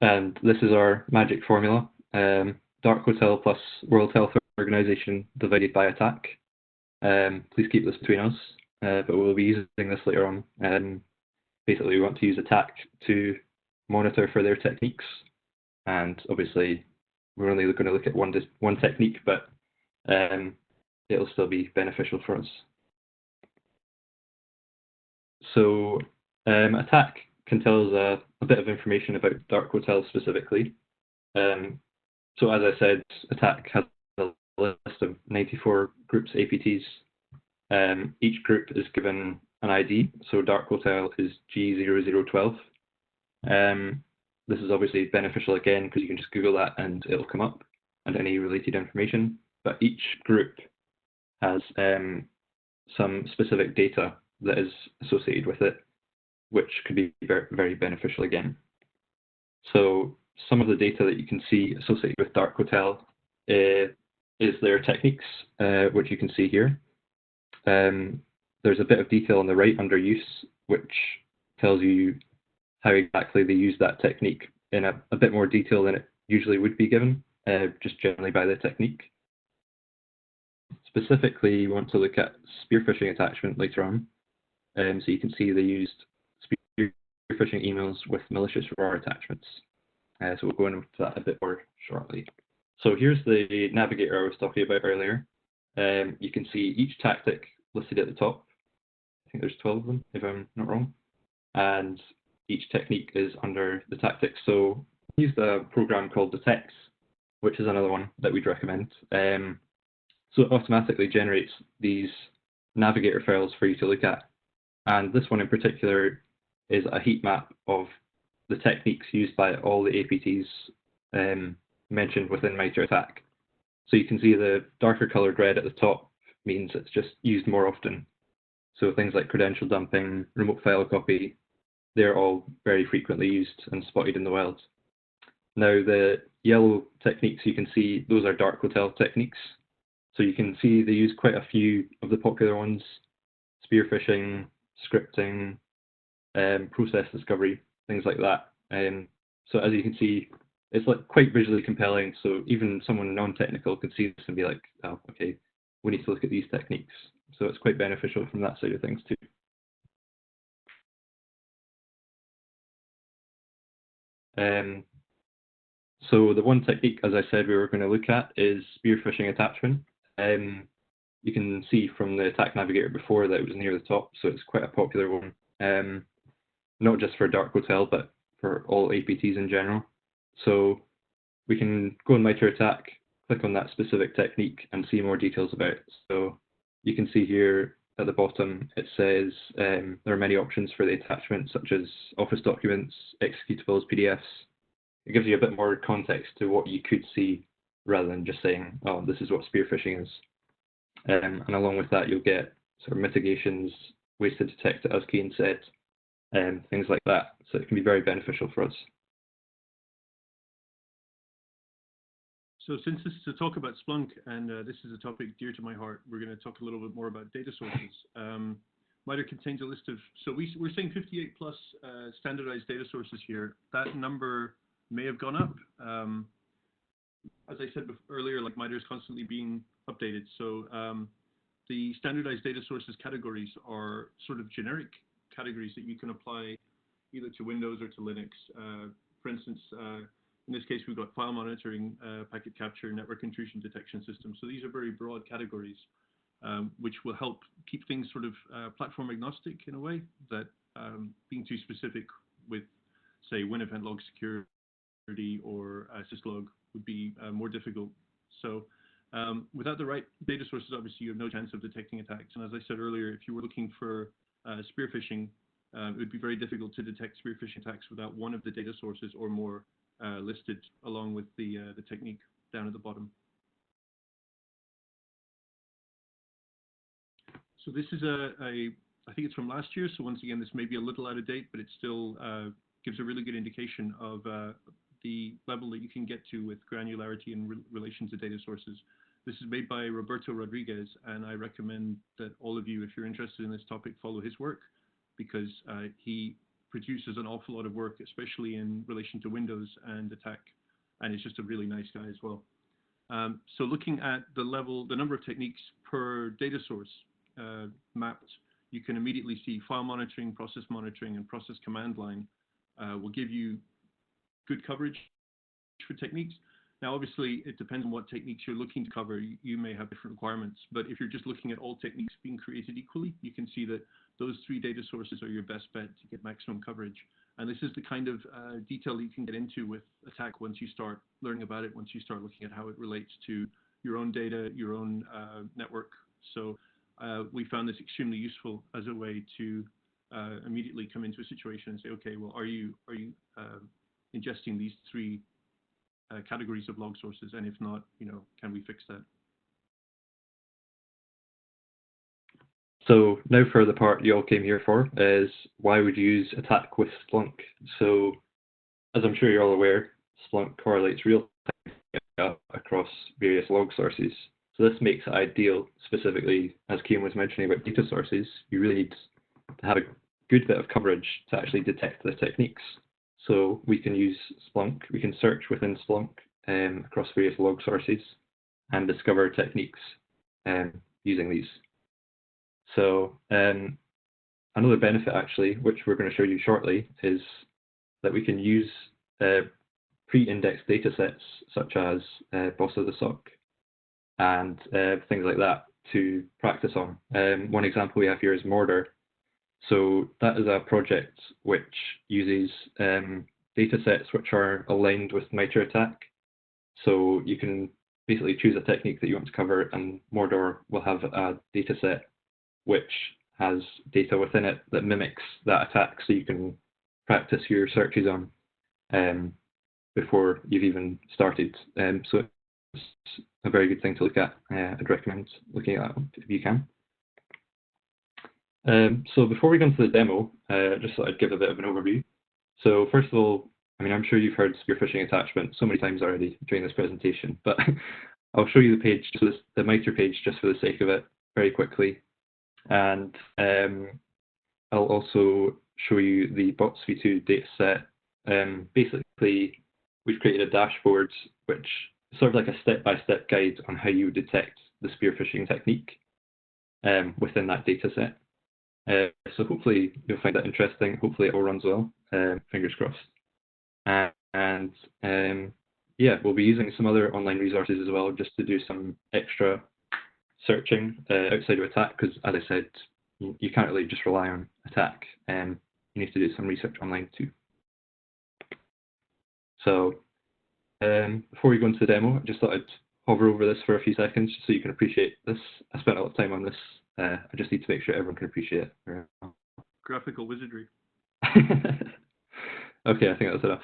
Speaker 3: And this is our magic formula. Dark Hotel plus World Health Organization divided by attack. Please keep this between us, but we'll be using this later on. Basically, we want to use attack to monitor for their techniques, and obviously we're only going to look at one technique, but it'll still be beneficial for us. So attack can tell us a bit of information about Dark Hotel specifically. So as I said, attack has a list of 94 groups APTs. Each group is given an ID, so Dark Hotel is G0012. This is obviously beneficial again because you can just Google that and it'll come up, and any related information. But each group has some specific data that is associated with it, which could be very, very beneficial again. So some of the data that you can see associated with Dark Hotel is their techniques, which you can see here. There's a bit of detail on the right under use, which tells you how exactly they use that technique in a bit more detail than it usually would be given, just generally by the technique. Specifically, you want to look at spear phishing attachment later on. So you can see they used spear phishing emails with malicious RAR attachments. So we'll go into that a bit more shortly. So here's the navigator I was talking about earlier. You can see each tactic listed at the top. I think there's 12 of them, if I'm not wrong. And each technique is under the tactics. So I used a program called Detects, which is another one that we'd recommend. So it automatically generates these navigator files for you to look at. And this one in particular is a heat map of the techniques used by all the APTs mentioned within MITRE ATT&CK. So you can see the darker coloured red at the top means it's just used more often. So things like credential dumping, remote file copy, they're all very frequently used and spotted in the wild. Now the yellow techniques you can see, those are dark hotel techniques. So you can see they use quite a few of the popular ones: spear phishing, scripting, process discovery, things like that. So as you can see, it's like quite visually compelling. So even someone non-technical can see this and be like, oh, okay, we need to look at these techniques. So it's quite beneficial from that side of things too. So the one technique, as I said, we were going to look at is spear phishing attachment. You can see from the attack navigator before that it was near the top, so it's quite a popular one. Not just for Dark Hotel, but for all APTs in general. So we can go on MITRE ATT&CK, click on that specific technique and see more details about it. So you can see here at the bottom, it says there are many options for the attachment, such as Office documents, executables, PDFs. It gives you a bit more context to what you could see rather than just saying, oh, this is what spear phishing is. And along with that, you'll get sort of mitigations, ways to detect it, as Cian said, things like that. So it can be very beneficial for us.
Speaker 4: So since this is a talk about Splunk, and this is a topic dear to my heart, we're going to talk a little bit more about data sources. MITRE contains a list of, so we're saying 58 plus standardized data sources here. That number may have gone up. As I said earlier, like MITRE is constantly being updated. So the standardized data sources categories are sort of generic categories that you can apply either to Windows or to Linux. For instance, in this case, we've got file monitoring, packet capture, network intrusion detection system. So these are very broad categories, which will help keep things sort of platform agnostic in a way, that being too specific with, say, WinEvent log security or syslog would be more difficult. So without the right data sources, obviously you have no chance of detecting attacks. And as I said earlier, if you were looking for spear phishing, it would be very difficult to detect spear phishing attacks without one of the data sources or more listed along with the technique down at the bottom. So this is I think it's from last year. So once again, this may be a little out of date, but it still gives a really good indication of the level that you can get to with granularity in relation to data sources. This is made by Roberto Rodriguez, and I recommend that all of you, if you're interested in this topic, follow his work, because he produces an awful lot of work, especially in relation to Windows and attack, and he's just a really nice guy as well. So looking at the number of techniques per data source mapped, you can immediately see file monitoring, process monitoring, and process command line will give you good coverage for techniques. Now, obviously, it depends on what techniques you're looking to cover. You may have different requirements, but if you're just looking at all techniques being created equally, you can see that those three data sources are your best bet to get maximum coverage. And this is the kind of detail that you can get into with attack once you start learning about it, once you start looking at how it relates to your own data, your own network. So we found this extremely useful as a way to immediately come into a situation and say, okay, well, are you ingesting these three categories of log sources, and if not, can we fix that?
Speaker 3: So now for the part you all came here for, is why would you use attack with Splunk? So as I'm sure you're all aware, Splunk correlates real-time data across various log sources. So this makes it ideal, specifically as Cian was mentioning about data sources. You really need to have a good bit of coverage to actually detect the techniques. So we can use Splunk, we can search within Splunk across various log sources and discover techniques using these. So another benefit actually, which we're going to show you shortly, is that we can use pre-indexed data sets such as Boss of the SOC and things like that to practice on. One example we have here is Mortar. So that is a project which uses data sets which are aligned with MITRE ATT&CK. So you can basically choose a technique that you want to cover, and Mordor will have a data set which has data within it that mimics that attack, so you can practice your searches on before you've even started. So it's a very good thing to look at. I'd recommend looking at that if you can. So before we go into the demo, just thought I'd give a bit of an overview. So first of all, I mean, I'm sure you've heard spear phishing attachment so many times already during this presentation, but I'll show you the page, the MITRE page, just for the sake of it, very quickly. And I'll also show you the bots v2 dataset. Basically, we've created a dashboard which is sort of like a step-by-step guide on how you detect the spear phishing technique within that dataset. So hopefully you'll find that interesting. Hopefully it all runs well. Fingers crossed. And yeah, we'll be using some other online resources as well, just to do some extra searching outside of attack, because as I said, you can't really just rely on attack. You need to do some research online too. So before we go into the demo, I just thought I'd hover over this for a few seconds just so you can appreciate this. I spent a lot of time on this. I just need to make sure everyone can appreciate it.
Speaker 4: Graphical wizardry.
Speaker 3: Okay, I think that's enough.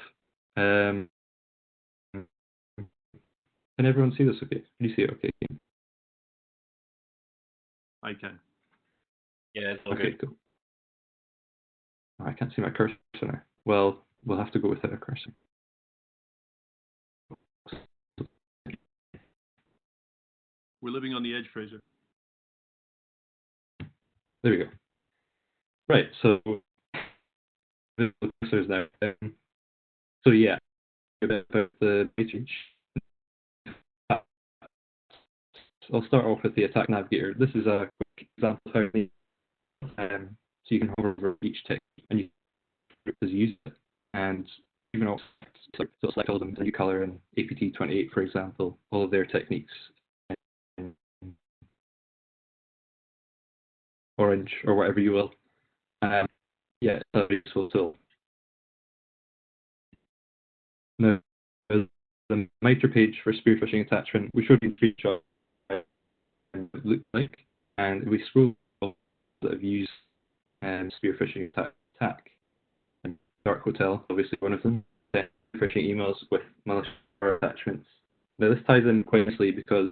Speaker 3: Can everyone see this okay? Can you see it okay?
Speaker 4: I can.
Speaker 2: Yeah, it's all
Speaker 3: Okay,
Speaker 2: good.
Speaker 3: cool. Oh, I can't see my cursor now. Well, we'll have to go without a cursor.
Speaker 4: We're living on the edge, Fraser.
Speaker 3: There we go. Right, so the cursor is now. So yeah, a bit about the page. I'll start off with the attack navigator. This is a quick example of how you so you can hover over each technique and you can use it, and you can also select all of them in new color and APT28, for example, all of their techniques in orange or whatever you will. Yeah, it's a very useful tool. Now, the MITRE page for spear phishing attachment, we showed you a screenshot of what it looked like, and if we scroll that have used spear phishing attack, and Dark Hotel, obviously one of them, phishing emails with malicious attachments. Now this ties in quite nicely because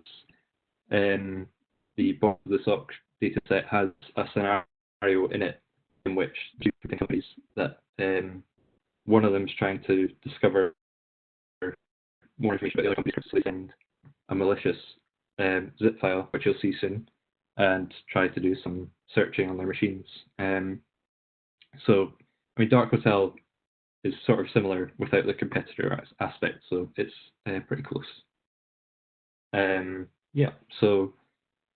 Speaker 3: the bottom of the SOC dataset has a scenario in it in which two companies that one of them is trying to discover more information about the other company, so they send a malicious zip file, which you'll see soon, and try to do some searching on their machines. So, I mean, Dark Hotel is sort of similar without the competitor aspect, so it's pretty close. Yeah, so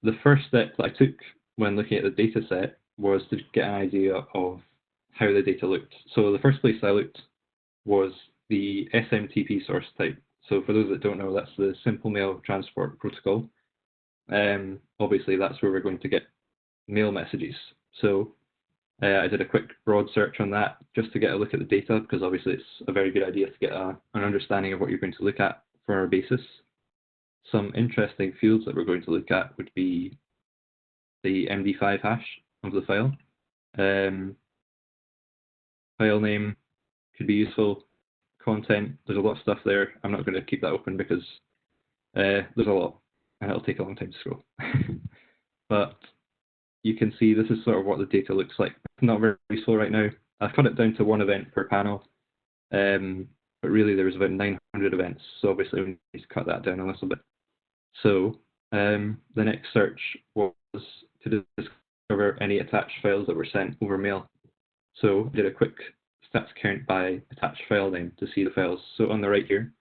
Speaker 3: the first step that I took when looking at the data set was to get an idea of how the data looked. So the first place I looked was the SMTP source type. So for those that don't know, that's the Simple Mail Transport Protocol. Obviously, that's where we're going to get mail messages. So I did a quick broad search on that just to get a look at the data, because obviously it's a very good idea to get an understanding of what you're going to look at for our basis. Some interesting fields that we're going to look at would be the MD5 hash of the file. File name could be useful. Content, there's a lot of stuff there. I'm not going to keep that open because there's a lot and it'll take a long time to scroll. But you can see this is sort of what the data looks like. Not very useful right now. I've cut it down to one event per panel, but really there was about 900 events, so obviously we need to cut that down a little bit. So the next search was to discover any attached files that were sent over mail. So I did a quick stats count by attached file name to see the files. So on the right here,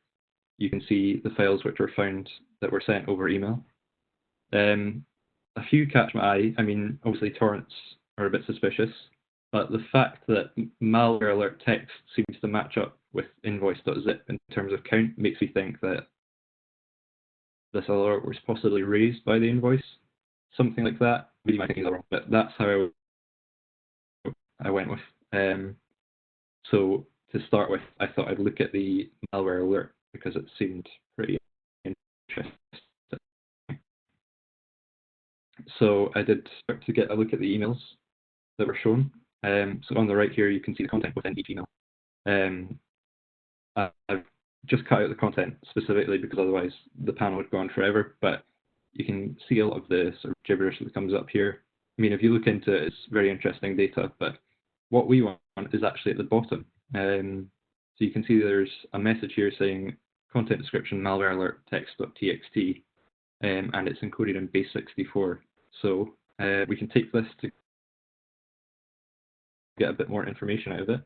Speaker 3: you can see the files which were found that were sent over email. A few catch my eye. I mean, obviously torrents are a bit suspicious, but the fact that malware alert text seems to match up with invoice.zip in terms of count makes me think that this alert was possibly raised by the invoice, something like that. Maybe my thinking is wrong, but that's how I went with. So to start with, I thought I'd look at the malware alert because it seemed pretty interesting. So I did start to get a look at the emails. that were shown. So on the right here, you can see the content within each email. I've just cut out the content specifically because otherwise the panel would go on forever, but you can see a lot of the sort of gibberish that comes up here. I mean, if you look into it, it's very interesting data, but what we want is actually at the bottom. So you can see there's a message here saying content description malware alert text.txt, and it's encoded in base 64. So we can take this to get a bit more information out of it.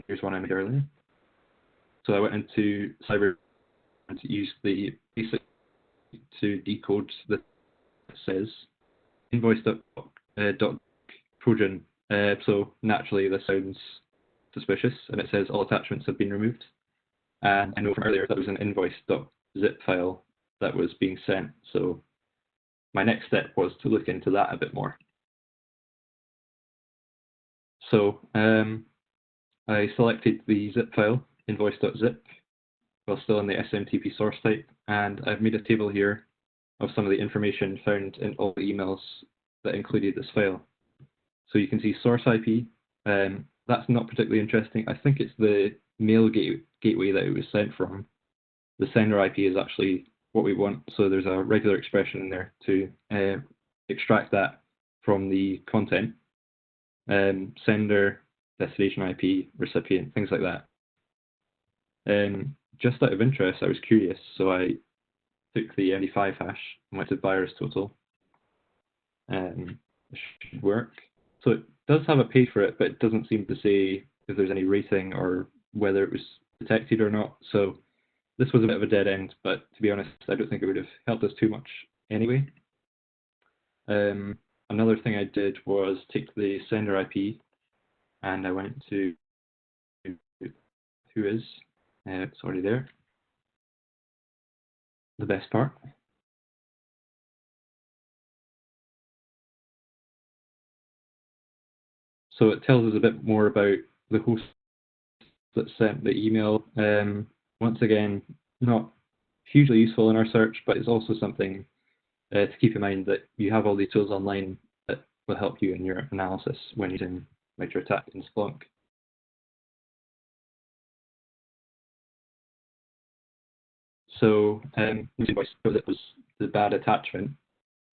Speaker 3: Here's one I made earlier. So I went into cyber and use the basic to decode that says invoice.trojan. So naturally this sounds suspicious, and it says all attachments have been removed. And I know from earlier that was an invoice.zip file that was being sent. So my next step was to look into that a bit more. So I selected the zip file, invoice.zip, while still in the SMTP source type, and I've made a table here of some of the information found in all the emails that included this file. So you can see source IP, that's not particularly interesting. I think it's the mail gateway that it was sent from. The sender IP is actually what we want, so there's a regular expression in there to extract that from the content. Sender, destination IP, recipient, things like that. Just out of interest, I was curious, so I took the MD5 hash and went to virus total. It should work. So it does have a page for it, but it doesn't seem to say if there's any rating or whether it was detected or not. So this was a bit of a dead end, but to be honest, I don't think it would have helped us too much anyway. Another thing I did was take the sender IP and I went to who is, it's already there, the best part. So it tells us a bit more about the host that sent the email. Once again, not hugely useful in our search, but it's also something to keep in mind that you have all the tools online that will help you in your analysis when using MITRE ATT&CK in Splunk. So because it was the bad attachment,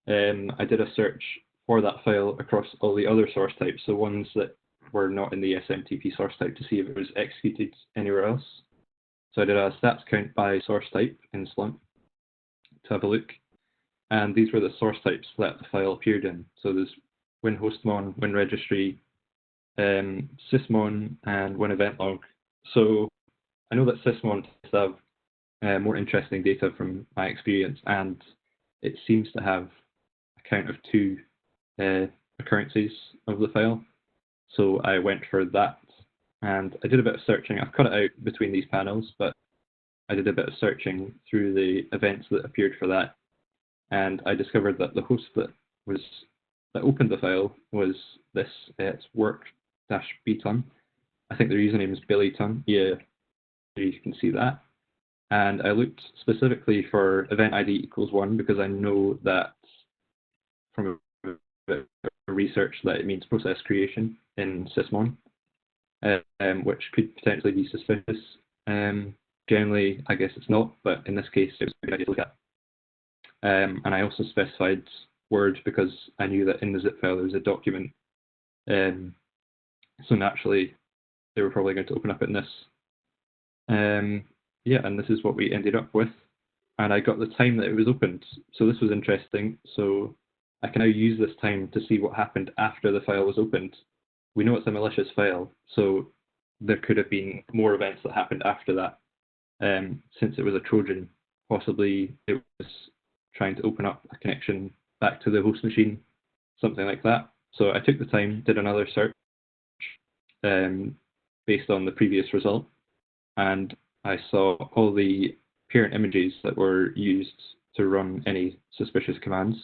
Speaker 3: I did a search for that file across all the other source types, so ones that were not in the SMTP source type, to see if it was executed anywhere else. So I did a stats count by source type in Splunk to have a look, and these were the source types that the file appeared in. So there's WinHostMon, WinRegistry, sysmon, and WinEventLog. So I know that sysmon tends to have more interesting data from my experience, and it seems to have a count of 2 occurrences of the file. So I went for that, and I did a bit of searching. I've cut it out between these panels, but I did a bit of searching through the events that appeared for that, and I discovered that the host that opened the file was this. It's work-bton. I think their username is billyton. Yeah, you can see that. And I looked specifically for event ID equals 1 because I know that from research that it means process creation in sysmon, which could potentially be suspicious. Generally, I guess it's not, but in this case, it was a good idea to look at. And I also specified Word because I knew that in the zip file there was a document. So naturally, they were probably going to open up in this. Yeah, and this is what we ended up with. And I got the time that it was opened. So this was interesting. So I can now use this time to see what happened after the file was opened. We know it's a malicious file, so there could have been more events that happened after that. Since it was a Trojan, possibly it was trying to open up a connection back to the host machine, something like that. So I took the time, did another search based on the previous result, and I saw all the parent images that were used to run any suspicious commands.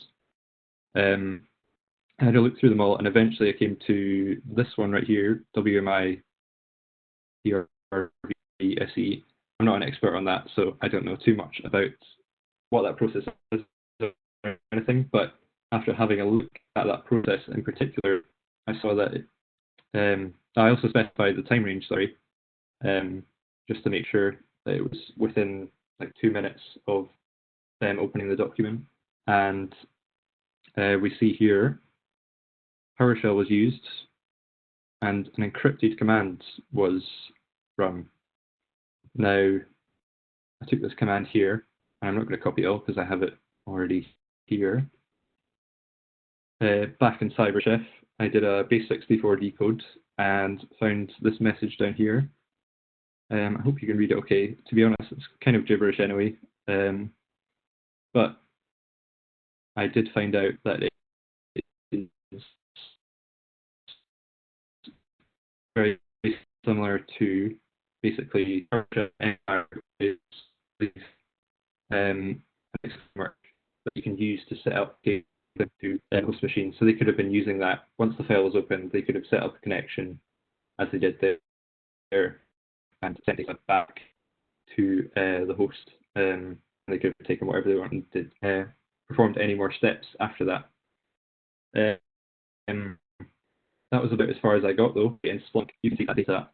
Speaker 3: I had a look through them all, and eventually I came to this one right here, WMI PRVSE. I'm not an expert on that, so I don't know too much about what that process is or anything, but after having a look at that process in particular, I saw that I also specified the time range, sorry, just to make sure that it was within like 2 minutes of them opening the document. And we see here PowerShell was used and an encrypted command was run. Now, I took this command here, and I'm not going to copy it all because I have it already here. Back in CyberChef, I did a base64 decode and found this message down here. I hope you can read it okay. To be honest, it's kind of gibberish anyway. But I did find out that it is very similar to basically work that you can use to set up to host machines. So they could have been using that once the file was opened. They could have set up a connection as they did there and sent it back to the host. And they could have taken whatever they wanted and did, performed any more steps after that. That was about as far as I got though. In Splunk, you can take that data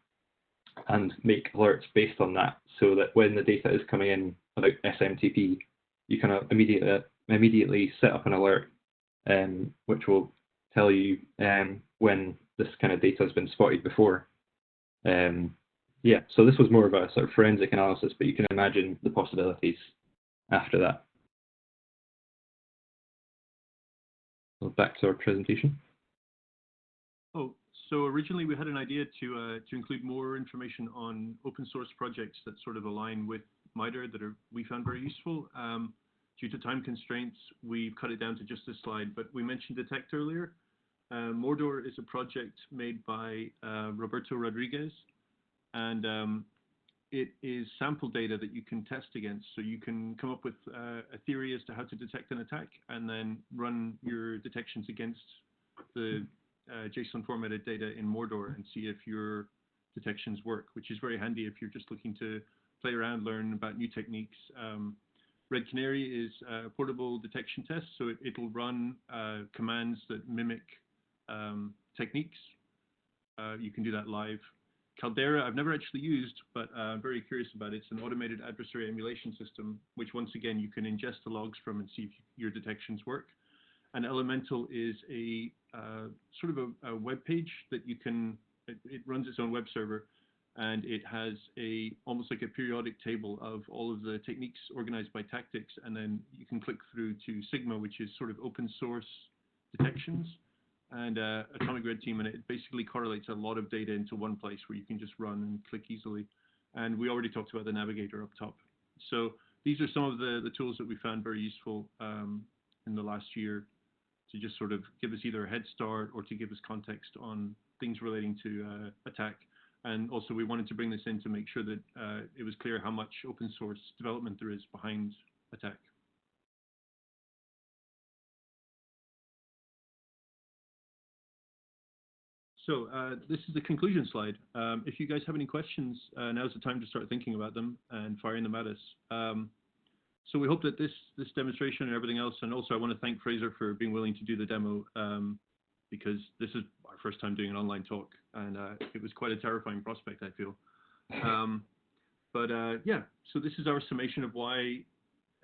Speaker 3: and make alerts based on that, so that when the data is coming in about SMTP, you can immediately set up an alert, which will tell you when this kind of data has been spotted before. Yeah, so this was more of a sort of forensic analysis, but you can imagine the possibilities after that. So back to our presentation.
Speaker 4: Oh, so originally we had an idea to include more information on open source projects that sort of align with MITRE that we found very useful. Due to time constraints, we've cut it down to just this slide, but we mentioned Detect earlier. Mordor is a project made by Roberto Rodriguez, and it is sample data that you can test against. So you can come up with a theory as to how to detect an attack and then run your detections against the JSON formatted data in Mordor and see if your detections work, which is very handy if you're just looking to play around, learn about new techniques. Red Canary is a portable detection test, so it'll run commands that mimic techniques. You can do that live. Caldera, I've never actually used, but I'm very curious about it. It's an automated adversary emulation system, which once again, you can ingest the logs from and see if your detections work. And Elemental is a sort of a web page that you can, it runs its own web server, and it has almost like a periodic table of all of the techniques organized by tactics, and then you can click through to Sigma, which is sort of open source detections, and Atomic Red Team, and it basically correlates a lot of data into one place where you can just run and click easily. And we already talked about the navigator up top. So these are some of the tools that we found very useful in the last year to just sort of give us either a head start or to give us context on things relating to attack. And also we wanted to bring this in to make sure that it was clear how much open source development there is behind attack. So this is the conclusion slide. If you guys have any questions, now's the time to start thinking about them and firing them at us. So we hope that this demonstration and everything else, and also I want to thank Fraser for being willing to do the demo, because this is our first time doing an online talk, and it was quite a terrifying prospect, I feel. Yeah, so this is our summation of why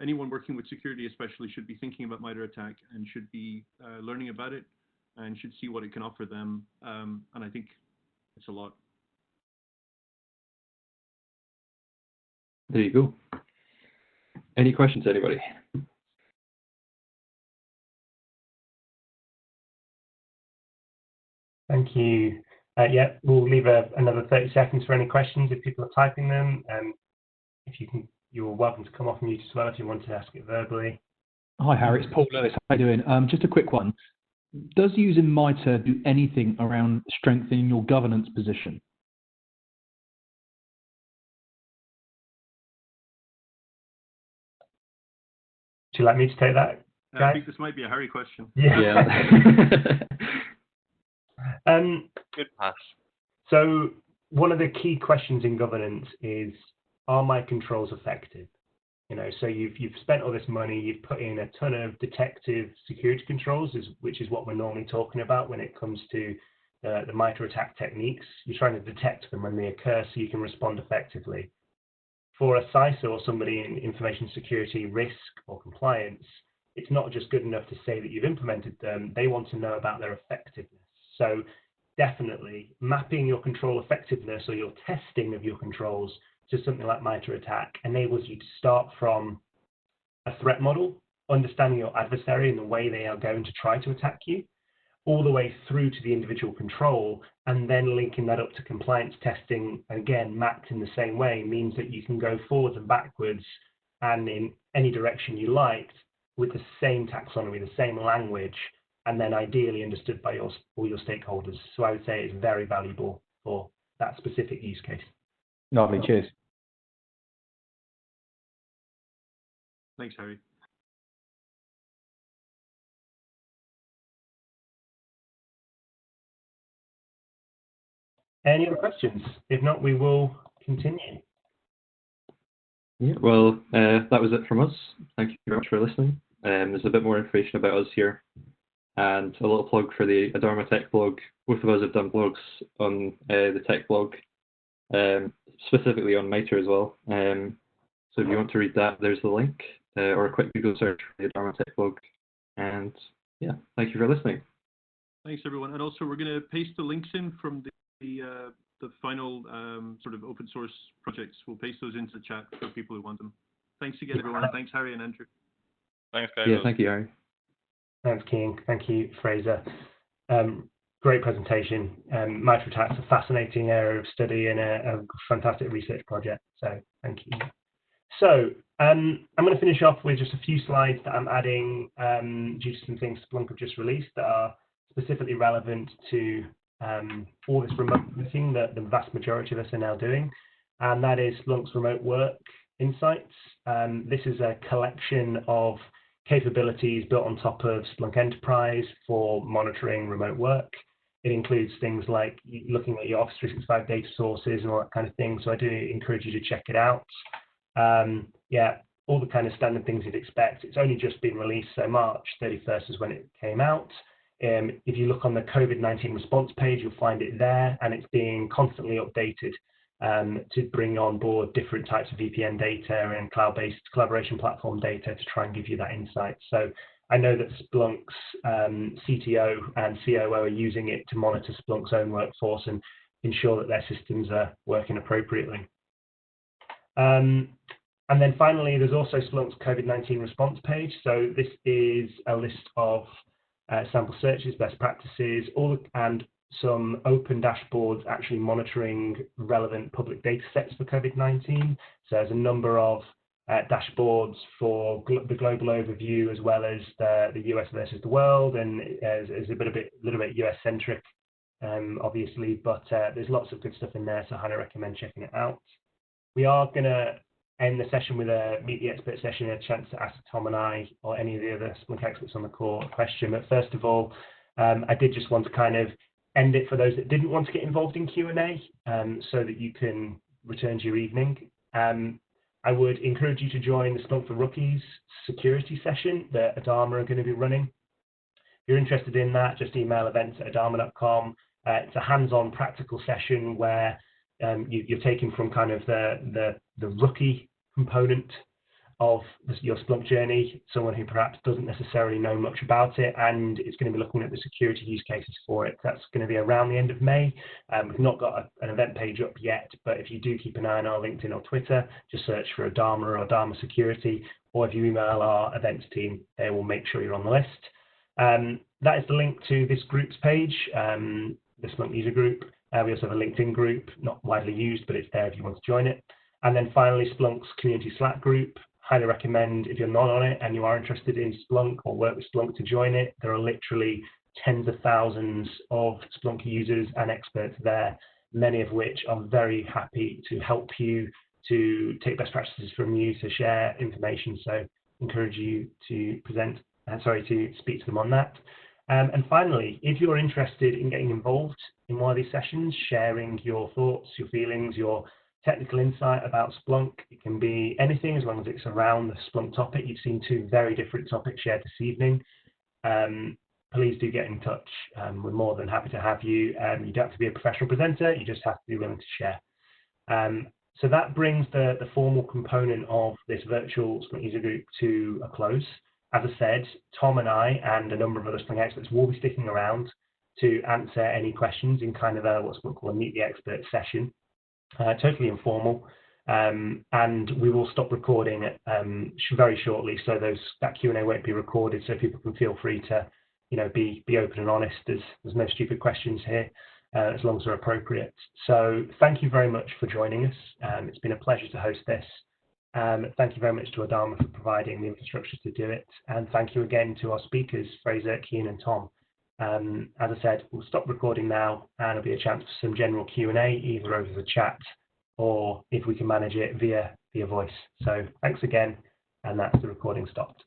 Speaker 4: anyone working with security especially should be thinking about MITRE ATT&CK and should be learning about it and should see what it can offer them. And I think it's a lot.
Speaker 3: There you go. Any questions, anybody?
Speaker 1: Thank you. Yeah, we'll leave another 30 seconds for any questions if people are typing them. If you can, you're welcome to come off mute as well if you want to ask it verbally.
Speaker 7: Hi, Harry. It's Paul Lewis. How are you doing? Just a quick one. Does using MITRE do anything around strengthening your governance position?
Speaker 1: Would you like me to take that, guys?
Speaker 4: I think this might be a Harry question.
Speaker 3: Yeah.
Speaker 2: Good pass.
Speaker 1: So one of the key questions in governance is, are my controls effective? You know, so you've spent all this money, you've put in a ton of detective security controls, which is what we're normally talking about when it comes to the MITRE attack techniques. You're trying to detect them when they occur so you can respond effectively. For a CISO or somebody in information security risk or compliance, it's not just good enough to say that you've implemented them, they want to know about their effectiveness. So definitely mapping your control effectiveness or your testing of your controls to something like MITRE ATT&CK enables you to start from a threat model, understanding your adversary and the way they are going to try to attack you, all the way through to the individual control, and then linking that up to compliance testing, again, mapped in the same way, means that you can go forwards and backwards and in any direction you liked with the same taxonomy, the same language, and then ideally understood by all your stakeholders. So I would say it's very valuable for that specific use case.
Speaker 7: Lovely, cheers.
Speaker 4: Thanks, Harry.
Speaker 1: Any other questions? If not, we will continue.
Speaker 3: Yeah, well, that was it from us. Thank you very much for listening. There's a bit more information about us here, and a little plug for the Adama Tech blog. Both of us have done blogs on the tech blog, specifically on MITRE as well. So if you want to read that, there's the link, or a quick Google search for the Adama Tech blog. And yeah, thank you for listening.
Speaker 4: Thanks, everyone. And also, we're going to paste the links in from the final sort of open source projects. We'll paste those into the chat for people who want them. Thanks again, everyone. Thanks, Harry and Andrew.
Speaker 2: Thanks, guys.
Speaker 3: Yeah, thank you, Harry.
Speaker 1: Thanks, Cian. Thank you, Fraser. Great presentation. MITRE ATT&CK is a fascinating area of study and a fantastic research project. So thank you. So I'm going to finish off with just a few slides that I'm adding due to some things Splunk have just released that are specifically relevant to all this remote working that the vast majority of us are now doing, and that is Splunk's remote work insights. This is a collection of capabilities built on top of Splunk Enterprise for monitoring remote work. It includes things like looking at your Office 365 data sources and all that kind of thing, so I do encourage you to check it out. Yeah, all the kind of standard things you'd expect. It's only just been released, so March 31st is when it came out. If you look on the COVID-19 response page, you'll find it there, and it's being constantly updated to bring on board different types of VPN data and cloud-based collaboration platform data to try and give you that insight. So I know that Splunk's CTO and COO are using it to monitor Splunk's own workforce and ensure that their systems are working appropriately. And then finally, there's also Splunk's COVID-19 response page. So this is a list of sample searches, best practices, and some open dashboards actually monitoring relevant public data sets for COVID-19. So there's a number of dashboards for the global overview as well as the US versus the world, and is a little bit US centric, obviously, but there's lots of good stuff in there, so I highly recommend checking it out. We are going to end the session with a Meet the Expert session, a chance to ask Tom and I or any of the other Splunk experts on the call a question. But first of all, I did just want to kind of end it for those that didn't want to get involved in Q&A, so that you can return to your evening. I would encourage you to join the Splunk for Rookies security session that Adama are going to be running. If you're interested in that, just email events@adama.com. It's a hands-on practical session where you're taken from kind of the rookie component of your Splunk journey, someone who perhaps doesn't necessarily know much about it, and it's going to be looking at the security use cases for it. That's going to be around the end of May. We've not got an event page up yet, but if you do keep an eye on our LinkedIn or Twitter, just search for Adama or Adama Security, or if you email our events team, they will make sure you're on the list. That is the link to this group's page, the Splunk user group. We also have a LinkedIn group, not widely used, but it's there if you want to join it. And then finally, Splunk's community Slack group. Highly recommend, if you're not on it and you are interested in Splunk or work with Splunk, to join it. There are literally tens of thousands of Splunk users and experts there, many of which are very happy to help you, to take best practices from you, to share information. So encourage you to to speak to them on that. And finally, if you're interested in getting involved in one of these sessions, sharing your thoughts, your feelings, your technical insight about Splunk, it can be anything as long as it's around the Splunk topic. You've seen two very different topics shared this evening. please do get in touch. We're more than happy to have you. You don't have to be a professional presenter, you just have to be willing to share. So that brings the formal component of this virtual Splunk user group to a close. As I said, Tom and I and a number of other Splunk experts will be sticking around to answer any questions in kind of what's called a Meet the Expert session, totally informal. And we will stop recording it very shortly, so that Q&A won't be recorded, so people can feel free to, be open and honest. There's no stupid questions here, as long as they're appropriate. So thank you very much for joining us. It's been a pleasure to host this. Thank you very much to Adama for providing the infrastructure to do it, and thank you again to our speakers, Fraser, Cian, and Tom. As I said, we'll stop recording now, and there'll be a chance for some general Q&A, either over the chat or if we can manage it via voice. So thanks again, and that's the recording stopped.